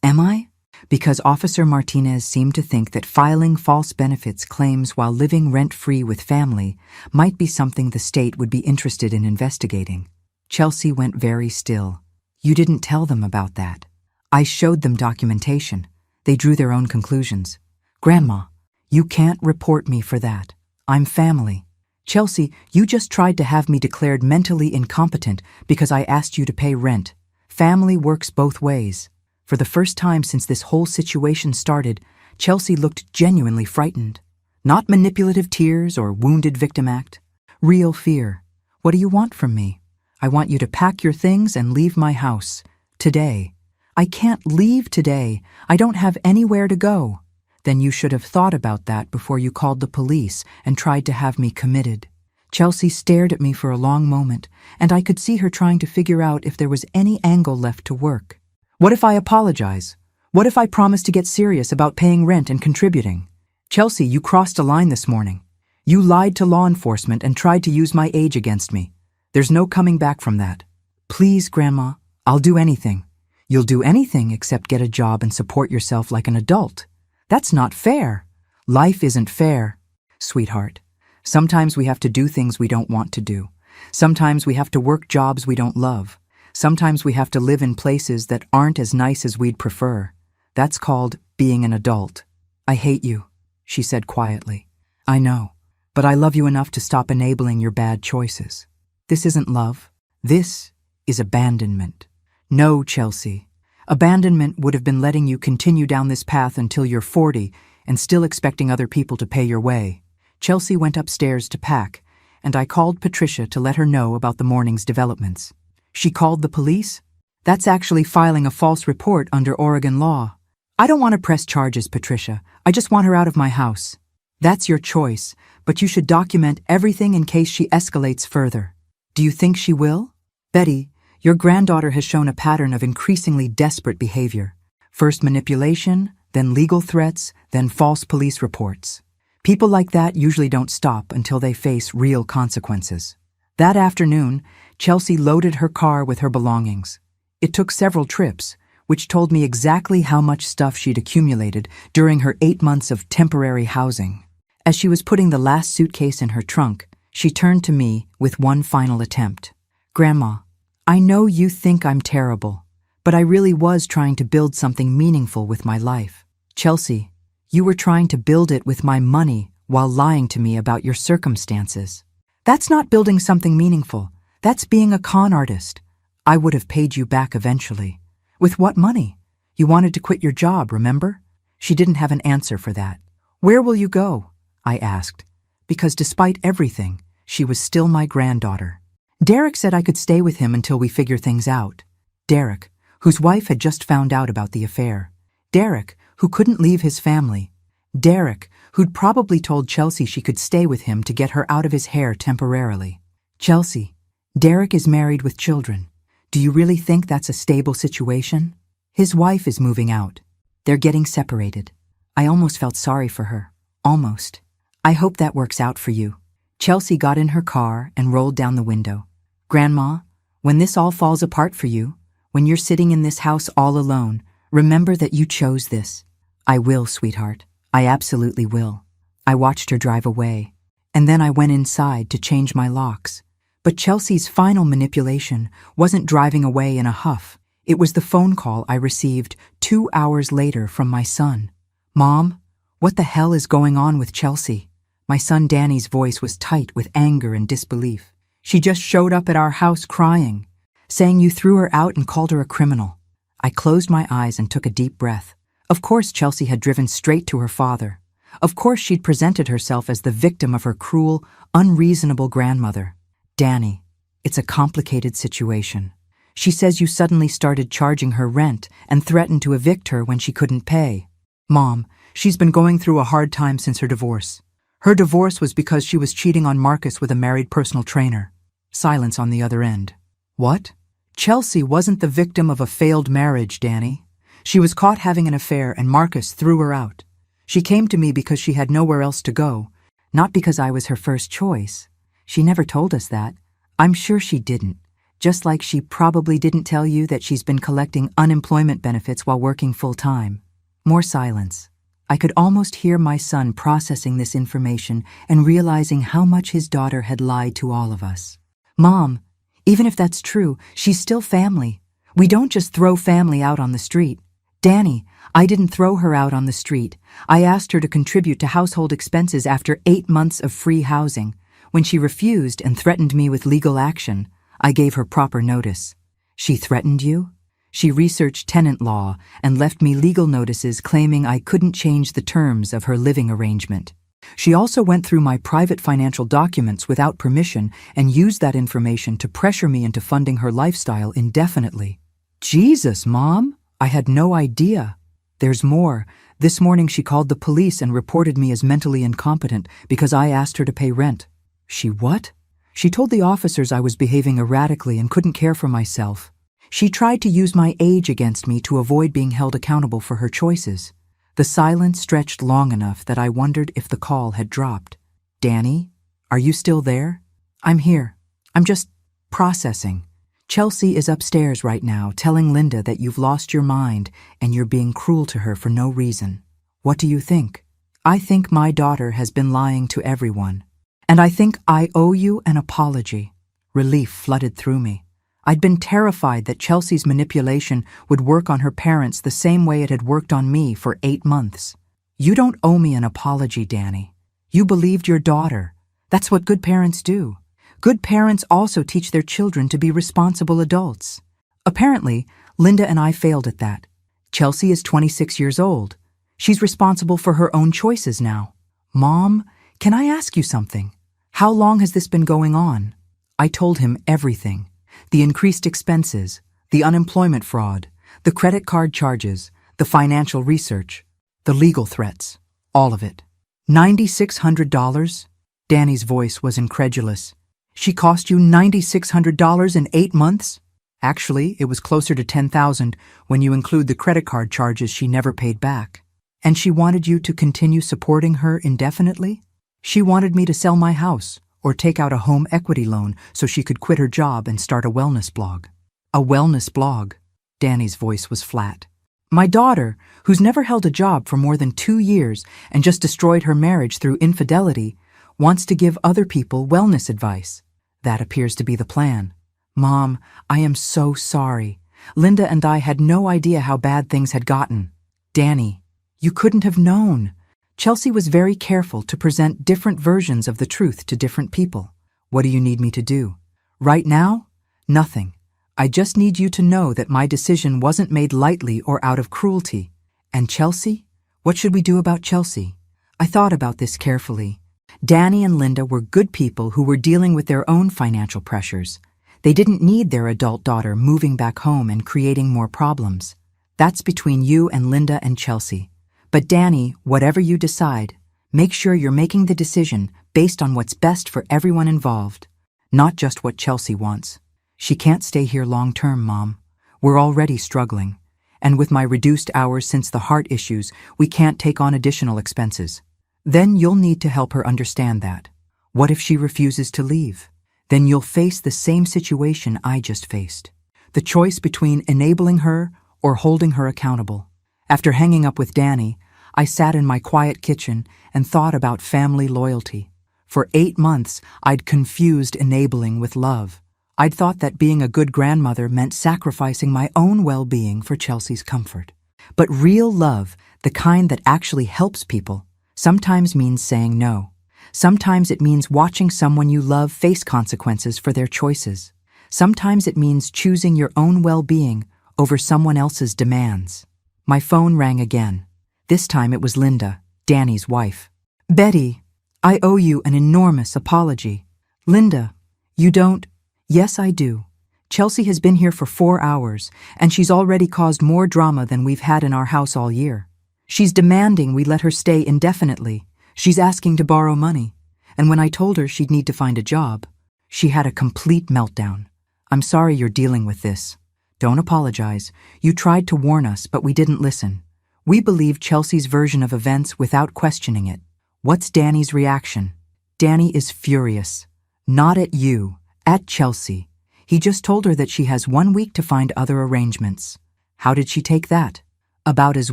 "Am I?" "Because Officer Martinez seemed to think that filing false benefits claims while living rent-free with family might be something the state would be interested in investigating." Chelsea went very still. "You didn't tell them about that." "I showed them documentation. They drew their own conclusions." "Grandma, you can't report me for that. I'm family." "Chelsea, you just tried to have me declared mentally incompetent because I asked you to pay rent. Family works both ways." For the first time since this whole situation started, Chelsea looked genuinely frightened. Not manipulative tears or wounded victim act. Real fear. "What do you want from me?" "I want you to pack your things and leave my house. Today." "I can't leave today. I don't have anywhere to go." "Then you should have thought about that before you called the police and tried to have me committed." Chelsea stared at me for a long moment, and I could see her trying to figure out if there was any angle left to work. "What if I apologize? What if I promise to get serious about paying rent and contributing?" "Chelsea, you crossed a line this morning. You lied to law enforcement and tried to use my age against me. There's no coming back from that." "Please, Grandma, I'll do anything." "You'll do anything except get a job and support yourself like an adult. That's not fair. Life isn't fair." "Sweetheart, sometimes we have to do things we don't want to do. Sometimes we have to work jobs we don't love. Sometimes we have to live in places that aren't as nice as we'd prefer. That's called being an adult." "I hate you," she said quietly. "I know, but I love you enough to stop enabling your bad choices." "This isn't love. This is abandonment." "No, Chelsea. Abandonment would have been letting you continue down this path until you're 40 and still expecting other people to pay your way." Chelsea went upstairs to pack, and I called Patricia to let her know about the morning's developments. "She called the police?" "That's actually filing a false report under Oregon law." "I don't want to press charges, Patricia. I just want her out of my house." "That's your choice, but you should document everything in case she escalates further." "Do you think she will?" "Betty, your granddaughter has shown a pattern of increasingly desperate behavior. First manipulation, then legal threats, then false police reports. People like that usually don't stop until they face real consequences." That afternoon, Chelsea loaded her car with her belongings. It took several trips, which told me exactly how much stuff she'd accumulated during her 8 months of temporary housing. As she was putting the last suitcase in her trunk, she turned to me with one final attempt. "Grandma, I know you think I'm terrible, but I really was trying to build something meaningful with my life. Chelsea, you were trying to build it with my money while lying to me about your circumstances. That's not building something meaningful. That's being a con artist. I would have paid you back eventually." "With what money? You wanted to quit your job, remember?" She didn't have an answer for that. "Where will you go?" I asked, because despite everything, she was still my granddaughter. "Derek said I could stay with him until we figure things out." Derek, whose wife had just found out about the affair. Derek, who couldn't leave his family. Derek, who'd probably told Chelsea she could stay with him to get her out of his hair temporarily. Chelsea, Derek is married with children. Do you really think that's a stable situation? His wife is moving out. They're getting separated. I almost felt sorry for her. Almost. I hope that works out for you. Chelsea got in her car and rolled down the window. Grandma, when this all falls apart for you, when you're sitting in this house all alone, remember that you chose this. I will, sweetheart. I absolutely will. I watched her drive away, and then I went inside to change my locks. But Chelsea's final manipulation wasn't driving away in a huff. It was the phone call I received 2 hours later from my son. Mom, what the hell is going on with Chelsea? My son Danny's voice was tight with anger and disbelief. She just showed up at our house crying, saying you threw her out and called her a criminal. I closed my eyes and took a deep breath. Of course Chelsea had driven straight to her father. Of course she'd presented herself as the victim of her cruel, unreasonable grandmother. Danny, it's a complicated situation. She says you suddenly started charging her rent and threatened to evict her when she couldn't pay. Mom, she's been going through a hard time since her divorce. Her divorce was because she was cheating on Marcus with a married personal trainer. Silence on the other end. What? Chelsea wasn't the victim of a failed marriage, Danny. She was caught having an affair and Marcus threw her out. She came to me because she had nowhere else to go, not because I was her first choice. She never told us that. I'm sure she didn't. Just like she probably didn't tell you that she's been collecting unemployment benefits while working full-time. More silence. I could almost hear my son processing this information and realizing how much his daughter had lied to all of us. Mom, even if that's true, she's still family. We don't just throw family out on the street. Danny, I didn't throw her out on the street. I asked her to contribute to household expenses after 8 months of free housing. When she refused and threatened me with legal action, I gave her proper notice. She threatened you? She researched tenant law and left me legal notices claiming I couldn't change the terms of her living arrangement. She also went through my private financial documents without permission and used that information to pressure me into funding her lifestyle indefinitely. Jesus, Mom! I had no idea. There's more. This morning she called the police and reported me as mentally incompetent because I asked her to pay rent. She what? She told the officers I was behaving erratically and couldn't care for myself. She tried to use my age against me to avoid being held accountable for her choices. The silence stretched long enough that I wondered if the call had dropped. Danny, are you still there? I'm here. I'm just processing. Chelsea is upstairs right now telling Linda that you've lost your mind and you're being cruel to her for no reason. What do you think? I think my daughter has been lying to everyone. And I think I owe you an apology. Relief flooded through me. I'd been terrified that Chelsea's manipulation would work on her parents the same way it had worked on me for 8 months. You don't owe me an apology, Danny. You believed your daughter. That's what good parents do. Good parents also teach their children to be responsible adults. Apparently, Linda and I failed at that. Chelsea is 26 years old. She's responsible for her own choices now. Mom, can I ask you something? How long has this been going on? I told him everything. The increased expenses, the unemployment fraud, the credit card charges, the financial research, the legal threats, all of it. $9,600? Danny's voice was incredulous. She cost you $9,600 in 8 months? Actually, it was closer to $10,000 when you include the credit card charges she never paid back. And she wanted you to continue supporting her indefinitely? She wanted me to sell my house or take out a home equity loan so she could quit her job and start a wellness blog. A wellness blog? Danny's voice was flat. My daughter, who's never held a job for more than 2 years and just destroyed her marriage through infidelity, wants to give other people wellness advice. That appears to be the plan. Mom, I am so sorry. Linda and I had no idea how bad things had gotten. Danny, you couldn't have known. Chelsea was very careful to present different versions of the truth to different people. What do you need me to do? Right now? Nothing. I just need you to know that my decision wasn't made lightly or out of cruelty. And Chelsea? What should we do about Chelsea? I thought about this carefully. Danny and Linda were good people who were dealing with their own financial pressures. They didn't need their adult daughter moving back home and creating more problems. That's between you and Linda and Chelsea. But Danny, whatever you decide, make sure you're making the decision based on what's best for everyone involved, not just what Chelsea wants. She can't stay here long-term, Mom. We're already struggling. And with my reduced hours since the heart issues, we can't take on additional expenses. Then you'll need to help her understand that. What if she refuses to leave? Then you'll face the same situation I just faced. The choice between enabling her or holding her accountable. After hanging up with Danny, I sat in my quiet kitchen and thought about family loyalty. For 8 months, I'd confused enabling with love. I'd thought that being a good grandmother meant sacrificing my own well-being for Chelsea's comfort. But real love, the kind that actually helps people, sometimes means saying no. Sometimes it means watching someone you love face consequences for their choices. Sometimes it means choosing your own well-being over someone else's demands. My phone rang again. This time it was Linda, Danny's wife. "Betty, I owe you an enormous apology." "Linda, you don't..." "Yes, I do. Chelsea has been here for 4 hours, and she's already caused more drama than we've had in our house all year. She's demanding we let her stay indefinitely. She's asking to borrow money. And when I told her she'd need to find a job, she had a complete meltdown. I'm sorry you're dealing with this. Don't apologize. You tried to warn us, but we didn't listen. We believed Chelsea's version of events without questioning it." What's Danny's reaction? Danny is furious. Not at you, at Chelsea. He just told her that she has 1 week to find other arrangements. How did she take that? About as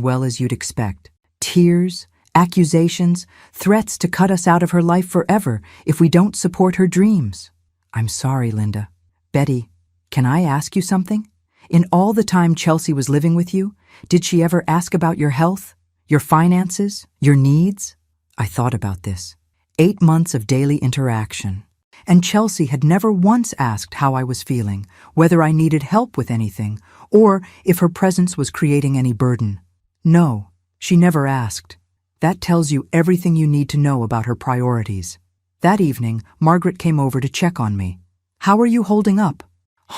well as you'd expect. Tears, accusations, threats to cut us out of her life forever if we don't support her dreams. I'm sorry, Linda. Betty, can I ask you something? In all the time Chelsea was living with you, did she ever ask about your health, your finances, your needs? I thought about this. 8 months of daily interaction. And Chelsea had never once asked how I was feeling, whether I needed help with anything, or if her presence was creating any burden. No, she never asked. That tells you everything you need to know about her priorities. That evening, Margaret came over to check on me. "How are you holding up?"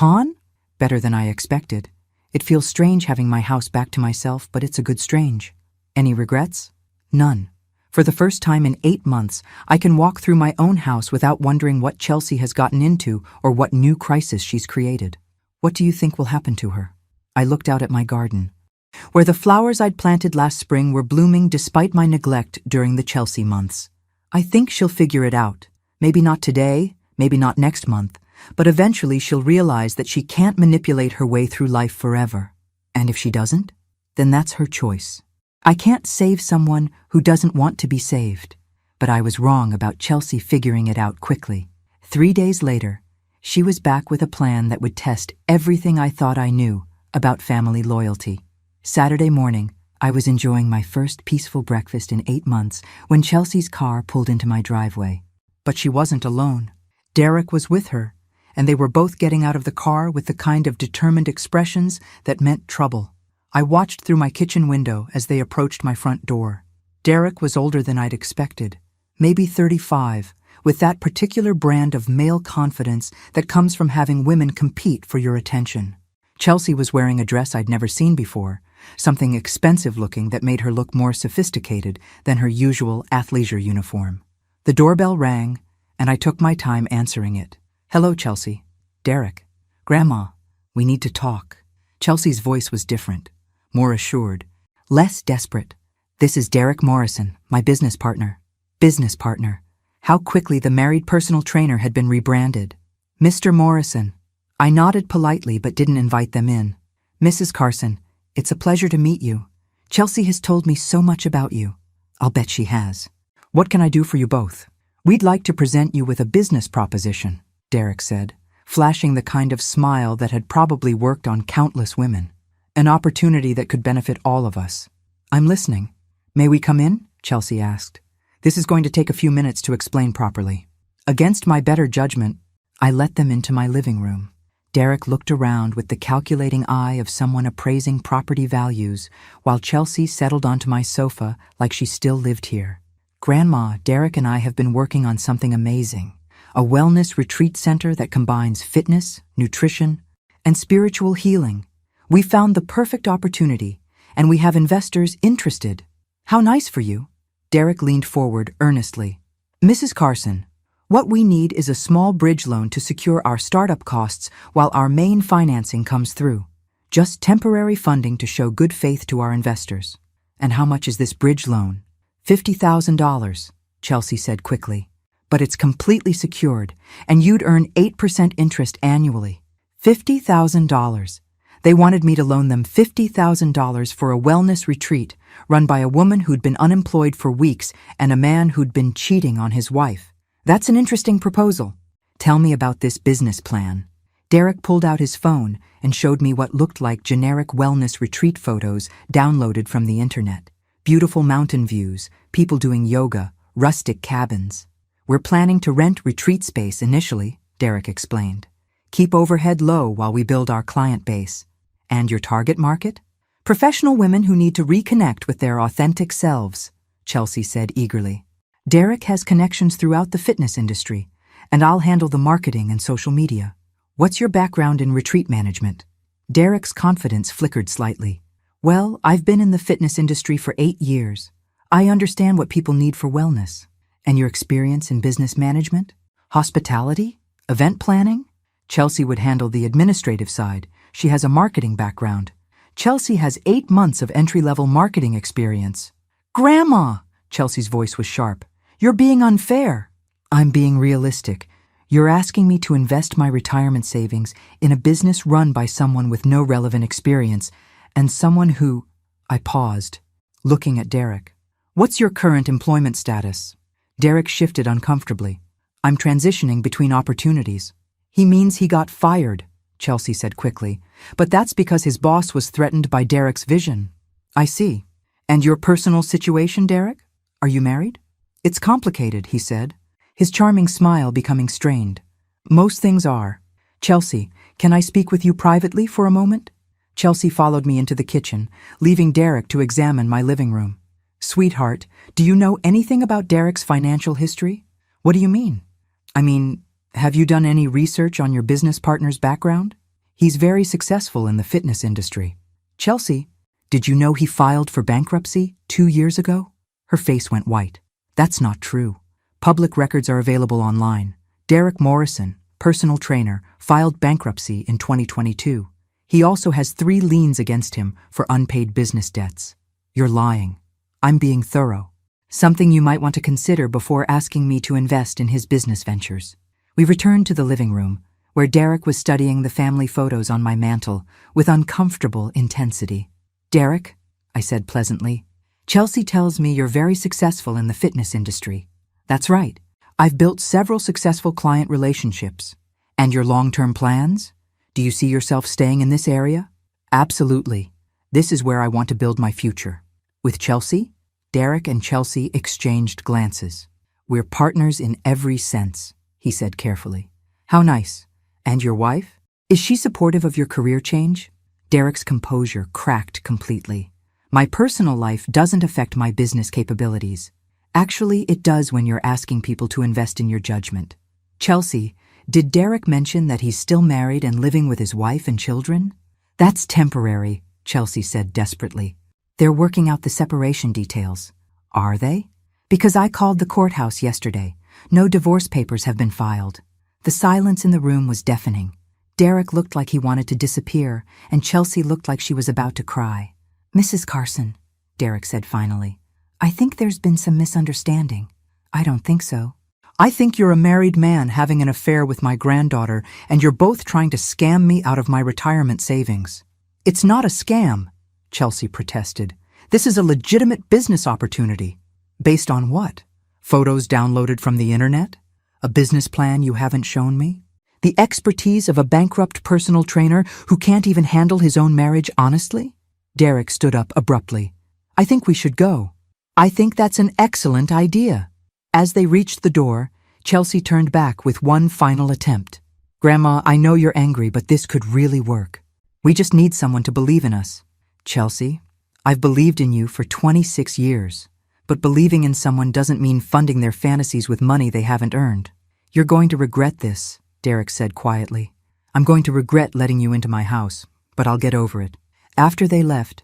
"Han? Better than I expected. It feels strange having my house back to myself, but it's a good strange. Any regrets?" "None. For the first time in 8 months, I can walk through my own house without wondering what Chelsea has gotten into or what new crisis she's created. What do you think will happen to her?" I looked out at my garden, where the flowers I'd planted last spring were blooming despite my neglect during the Chelsea months. "I think she'll figure it out. Maybe not today, maybe not next month, but eventually she'll realize that she can't manipulate her way through life forever. And if she doesn't, then that's her choice. I can't save someone who doesn't want to be saved. But I was wrong about Chelsea figuring it out quickly. 3 days later, she was back with a plan that would test everything I thought I knew about family loyalty. Saturday morning, I was enjoying my first peaceful breakfast in 8 months when Chelsea's car pulled into my driveway. But she wasn't alone. Derek was with her, and they were both getting out of the car with the kind of determined expressions that meant trouble. I watched through my kitchen window as they approached my front door. Derek was older than I'd expected, maybe 35, with that particular brand of male confidence that comes from having women compete for your attention. Chelsea was wearing a dress I'd never seen before, something expensive looking that made her look more sophisticated than her usual athleisure uniform. The doorbell rang, and I took my time answering it. "Hello, Chelsea." "Derek." "Grandma, we need to talk." Chelsea's voice was different, more assured, less desperate. "This is Derek Morrison, my business partner." Business partner. How quickly the married personal trainer had been rebranded. "Mr. Morrison." I nodded politely but didn't invite them in. "Mrs. Carson, it's a pleasure to meet you. Chelsea has told me so much about you." "I'll bet she has." "What can I do for you both?" "We'd like to present you with a business proposition," Derek said, flashing the kind of smile that had probably worked on countless women. "An opportunity that could benefit all of us." "I'm listening." "May we come in?" Chelsea asked. "This is going to take a few minutes to explain properly." Against my better judgment, I let them into my living room. Derek looked around with the calculating eye of someone appraising property values, while Chelsea settled onto my sofa like she still lived here. "Grandma, Derek and I have been working on something amazing. a wellness retreat center that combines fitness, nutrition, and spiritual healing. We found the perfect opportunity, and we have investors interested. How nice for you. Derek leaned forward earnestly. Mrs. Carson, what we need is a small bridge loan to secure our startup costs while our main financing comes through. Just temporary funding to show good faith to our investors. And how much is this bridge loan? $50,000, Chelsea said quickly. But it's completely secured, and you'd earn 8% interest annually. $50,000. They wanted me to loan them $50,000 for a wellness retreat run by a woman who'd been unemployed for weeks and a man who'd been cheating on his wife. That's an interesting proposal. Tell me about this business plan. Derek pulled out his phone and showed me what looked like generic wellness retreat photos downloaded from the internet. Beautiful mountain views, people doing yoga, rustic cabins. We're planning to rent retreat space initially, Derek explained. Keep overhead low while we build our client base. And your target market? Professional women who need to reconnect with their authentic selves, Chelsea said eagerly. Derek has connections throughout the fitness industry, and I'll handle the marketing and social media. What's your background in retreat management? Derek's confidence flickered slightly. Well, I've been in the fitness industry for 8 years. I understand what people need for wellness. And your experience in business management? Hospitality? Event planning? Chelsea would handle the administrative side. She has a marketing background. Chelsea has 8 months of entry-level marketing experience. Grandma! Chelsea's voice was sharp. You're being unfair. I'm being realistic. You're asking me to invest my retirement savings in a business run by someone with no relevant experience, and someone who... I paused, looking at Derek. What's your current employment status? Derek shifted uncomfortably. I'm transitioning between opportunities. He means he got fired, Chelsea said quickly, but that's because his boss was threatened by Derek's vision. I see. And your personal situation, Derek? Are you married? It's complicated, he said, his charming smile becoming strained. Most things are. Chelsea, can I speak with you privately for a moment? Chelsea followed me into the kitchen, leaving Derek to examine my living room. Sweetheart, do you know anything about Derek's financial history? What do you mean? I mean, have you done any research on your business partner's background? He's very successful in the fitness industry. Chelsea, did you know he filed for bankruptcy 2 years ago? Her face went white. That's not true. Public records are available online. Derek Morrison, personal trainer, filed bankruptcy in 2022. He also has 3 liens against him for unpaid business debts. You're lying. I'm being thorough. Something you might want to consider before asking me to invest in his business ventures. We returned to the living room, where Derek was studying the family photos on my mantel with uncomfortable intensity. Derek, I said pleasantly, Chelsea tells me you're very successful in the fitness industry. That's right. I've built several successful client relationships. And your long-term plans? Do you see yourself staying in this area? Absolutely. This is where I want to build my future. With Chelsea? Derek and Chelsea exchanged glances. We're partners in every sense, he said carefully. How nice. And your wife? Is she supportive of your career change? Derek's composure cracked completely. My personal life doesn't affect my business capabilities. Actually, it does when you're asking people to invest in your judgment. Chelsea, did Derek mention that he's still married and living with his wife and children? That's temporary, Chelsea said desperately. They're working out the separation details. Are they? Because I called the courthouse yesterday. No divorce papers have been filed. The silence in the room was deafening. Derek looked like he wanted to disappear, and Chelsea looked like she was about to cry. Mrs. Carson, Derek said finally, I think there's been some misunderstanding. I don't think so. I think you're a married man having an affair with my granddaughter, and you're both trying to scam me out of my retirement savings. It's not a scam, Chelsea protested. This is a legitimate business opportunity. Based on what? Photos downloaded from the internet? A business plan you haven't shown me? The expertise of a bankrupt personal trainer who can't even handle his own marriage honestly? Derek stood up abruptly. I think we should go. I think that's an excellent idea. As they reached the door, Chelsea turned back with one final attempt. Grandma, I know you're angry, but this could really work. We just need someone to believe in us. Chelsea, I've believed in you for 26 years, but believing in someone doesn't mean funding their fantasies with money they haven't earned. "You're going to regret this," Derek said quietly. "I'm going to regret letting you into my house, but I'll get over it." After they left,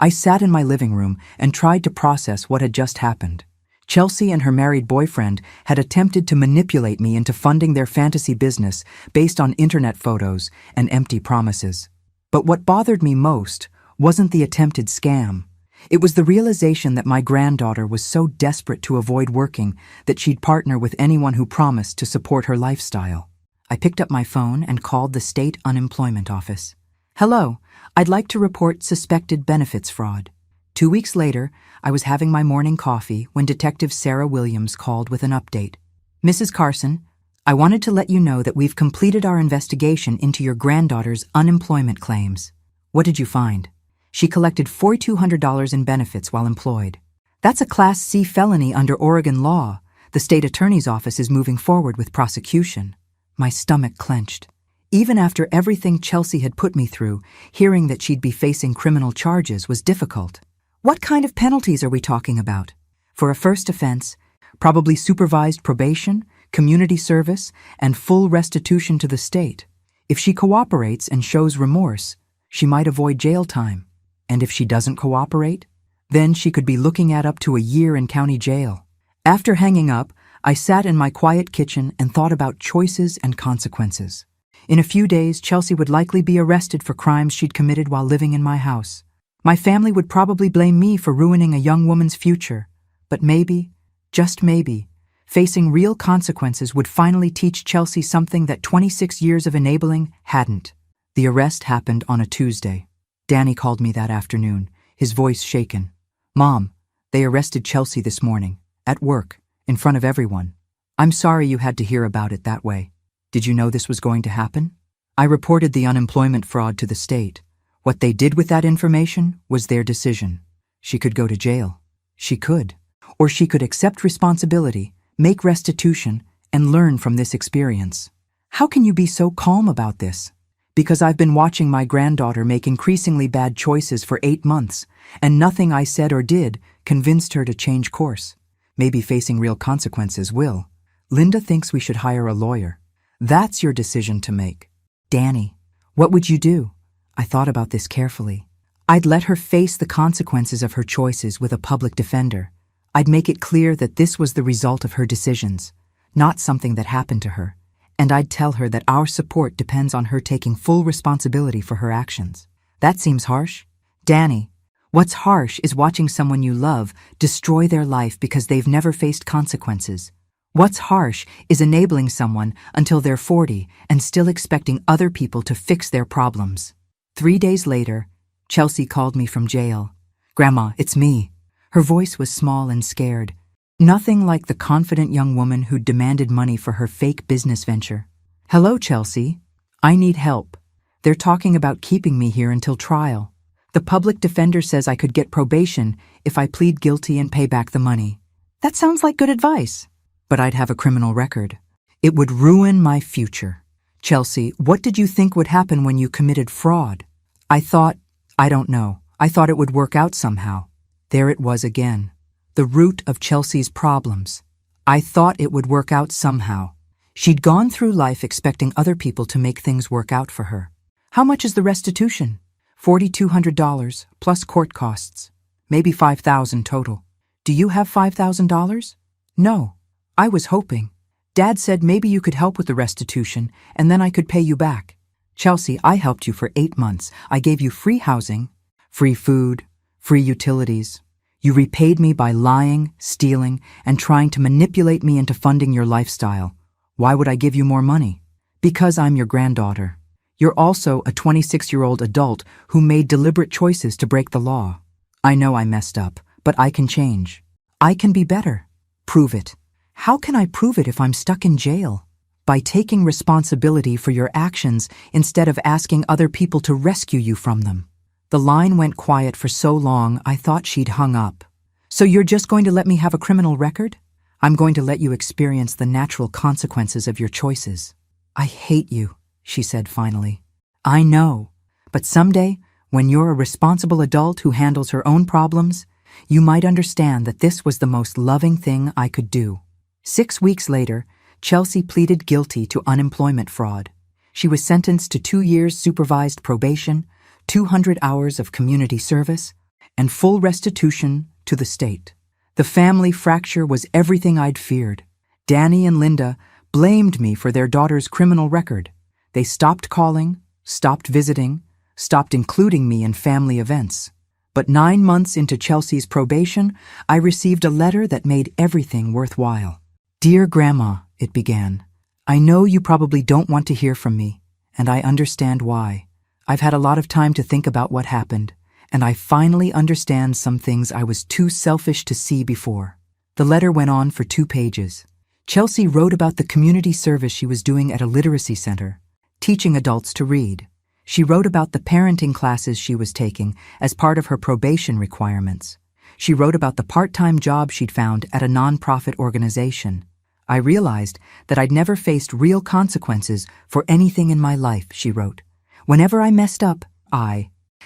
I sat in my living room and tried to process what had just happened. Chelsea and her married boyfriend had attempted to manipulate me into funding their fantasy business based on internet photos and empty promises. But what bothered me most wasn't the attempted scam. It was the realization that my granddaughter was so desperate to avoid working that she'd partner with anyone who promised to support her lifestyle. I picked up my phone and called the state unemployment office. "Hello, I'd like to report suspected benefits fraud." 2 weeks later, I was having my morning coffee when Detective Sarah Williams called with an update. "Mrs. Carson, I wanted to let you know that we've completed our investigation into your granddaughter's unemployment claims." "What did you find?" "She collected $4,200 in benefits while employed. That's a Class C felony under Oregon law. The state attorney's office is moving forward with prosecution." My stomach clenched. Even after everything Chelsea had put me through, hearing that she'd be facing criminal charges was difficult. What kind of penalties are we talking about? For a first offense, probably supervised probation, community service, and full restitution to the state. If she cooperates and shows remorse, she might avoid jail time. And if she doesn't cooperate, then she could be looking at up to a year in county jail. After hanging up, I sat in my quiet kitchen and thought about choices and consequences. In a few days, Chelsea would likely be arrested for crimes she'd committed while living in my house. My family would probably blame me for ruining a young woman's future. But maybe, just maybe, facing real consequences would finally teach Chelsea something that 26 years of enabling hadn't. The arrest happened on a Tuesday. Danny called me that afternoon, his voice shaken. "Mom, they arrested Chelsea this morning, at work, in front of everyone. I'm sorry you had to hear about it that way. Did you know this was going to happen?" I reported the unemployment fraud to the state. What they did with that information was their decision. She could go to jail. She could. Or she could accept responsibility, make restitution, and learn from this experience. How can you be so calm about this? Because I've been watching my granddaughter make increasingly bad choices for 8 months, and nothing I said or did convinced her to change course. Maybe facing real consequences will. Linda thinks we should hire a lawyer. That's your decision to make. Danny, what would you do? I thought about this carefully. I'd let her face the consequences of her choices with a public defender. I'd make it clear that this was the result of her decisions, not something that happened to her. And I'd tell her that our support depends on her taking full responsibility for her actions. That seems harsh. Danny, what's harsh is watching someone you love destroy their life because they've never faced consequences. What's harsh is enabling someone until they're 40 and still expecting other people to fix their problems. 3 days later, Chelsea called me from jail. "Grandma, it's me." Her voice was small and scared. Nothing like the confident young woman who'd demanded money for her fake business venture. "Hello, Chelsea. I need help. They're talking about keeping me here until trial. The public defender says I could get probation if I plead guilty and pay back the money." "That sounds like good advice." "But I'd have a criminal record. It would ruin my future." "Chelsea, what did you think would happen when you committed fraud?" I don't know. I thought it would work out somehow." There it was again. The root of Chelsea's problems. I thought it would work out somehow. She'd gone through life expecting other people to make things work out for her. "How much is the restitution?" $4,200 plus court costs. Maybe $5,000 total. "Do you have $5,000? "No. I was hoping. Dad said maybe you could help with the restitution and then I could pay you back." "Chelsea, I helped you for 8 months. I gave you free housing, free food, free utilities. You repaid me by lying, stealing, and trying to manipulate me into funding your lifestyle. Why would I give you more money?" "Because I'm your granddaughter. You're also a 26-year-old adult who made deliberate choices to break the law. I know I messed up, but I can change. I can be better." "Prove it." "How can I prove it if I'm stuck in jail?" "By taking responsibility for your actions instead of asking other people to rescue you from them." The line went quiet for so long I thought she'd hung up. "So you're just going to let me have a criminal record?" "I'm going to let you experience the natural consequences of your choices." "I hate you," she said finally. "I know, but someday, when you're a responsible adult who handles her own problems, you might understand that this was the most loving thing I could do." 6 weeks later, Chelsea pleaded guilty to unemployment fraud. She was sentenced to 2 years supervised probation, 200 hours of community service, and full restitution to the state. The family fracture was everything I'd feared. Danny and Linda blamed me for their daughter's criminal record. They stopped calling, stopped visiting, stopped including me in family events. But 9 months into Chelsea's probation, I received a letter that made everything worthwhile. "Dear Grandma," it began, "I know you probably don't want to hear from me, and I understand why. I've had a lot of time to think about what happened, and I finally understand some things I was too selfish to see before." The letter went on for 2 pages. Chelsea wrote about the community service she was doing at a literacy center, teaching adults to read. She wrote about the parenting classes she was taking as part of her probation requirements. She wrote about the part-time job she'd found at a nonprofit organization. "I realized that I'd never faced real consequences for anything in my life," she wrote. "Whenever I messed up,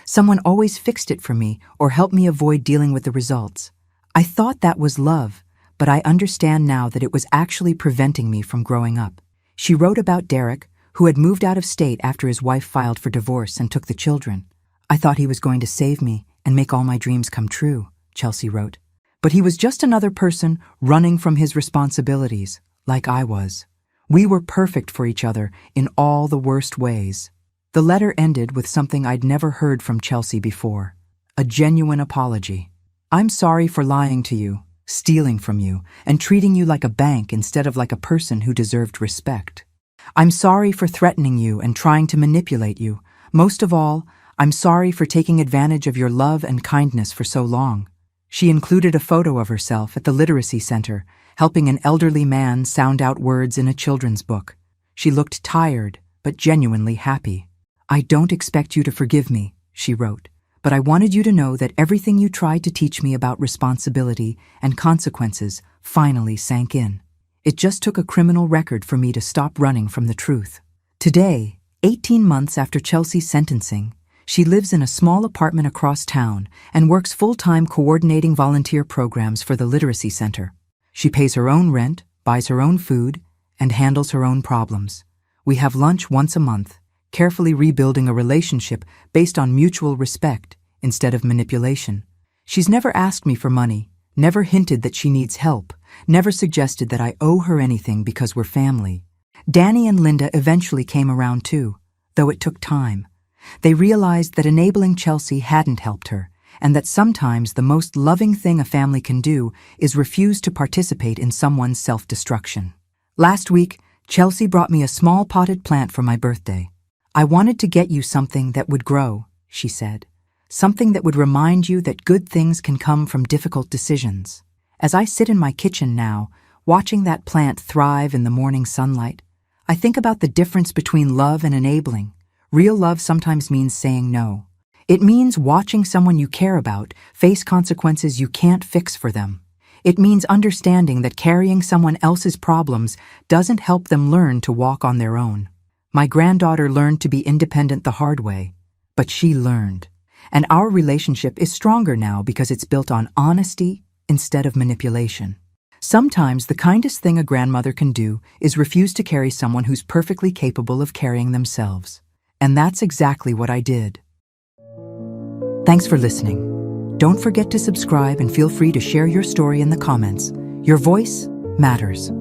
someone always fixed it for me or helped me avoid dealing with the results. I thought that was love, but I understand now that it was actually preventing me from growing up." She wrote about Derek, who had moved out of state after his wife filed for divorce and took the children. "I thought he was going to save me and make all my dreams come true," Chelsea wrote. "But he was just another person running from his responsibilities, like I was. We were perfect for each other in all the worst ways." The letter ended with something I'd never heard from Chelsea before: a genuine apology. "I'm sorry for lying to you, stealing from you, and treating you like a bank instead of like a person who deserved respect. I'm sorry for threatening you and trying to manipulate you. Most of all, I'm sorry for taking advantage of your love and kindness for so long." She included a photo of herself at the literacy center, helping an elderly man sound out words in a children's book. She looked tired, but genuinely happy. "I don't expect you to forgive me," she wrote, "but I wanted you to know that everything you tried to teach me about responsibility and consequences finally sank in. It just took a criminal record for me to stop running from the truth." Today, 18 months after Chelsea's sentencing, she lives in a small apartment across town and works full-time coordinating volunteer programs for the literacy center. She pays her own rent, buys her own food, and handles her own problems. We have lunch once a month, carefully rebuilding a relationship based on mutual respect instead of manipulation. She's never asked me for money, never hinted that she needs help, never suggested that I owe her anything because we're family. Danny and Linda eventually came around too, though it took time. They realized that enabling Chelsea hadn't helped her, and that sometimes the most loving thing a family can do is refuse to participate in someone's self-destruction. Last week, Chelsea brought me a small potted plant for my birthday. "I wanted to get you something that would grow," she said. "Something that would remind you that good things can come from difficult decisions." As I sit in my kitchen now, watching that plant thrive in the morning sunlight, I think about the difference between love and enabling. Real love sometimes means saying no. It means watching someone you care about face consequences you can't fix for them. It means understanding that carrying someone else's problems doesn't help them learn to walk on their own. My granddaughter learned to be independent the hard way, but she learned. And our relationship is stronger now because it's built on honesty instead of manipulation. Sometimes the kindest thing a grandmother can do is refuse to carry someone who's perfectly capable of carrying themselves. And that's exactly what I did. Thanks for listening. Don't forget to subscribe and feel free to share your story in the comments. Your voice matters.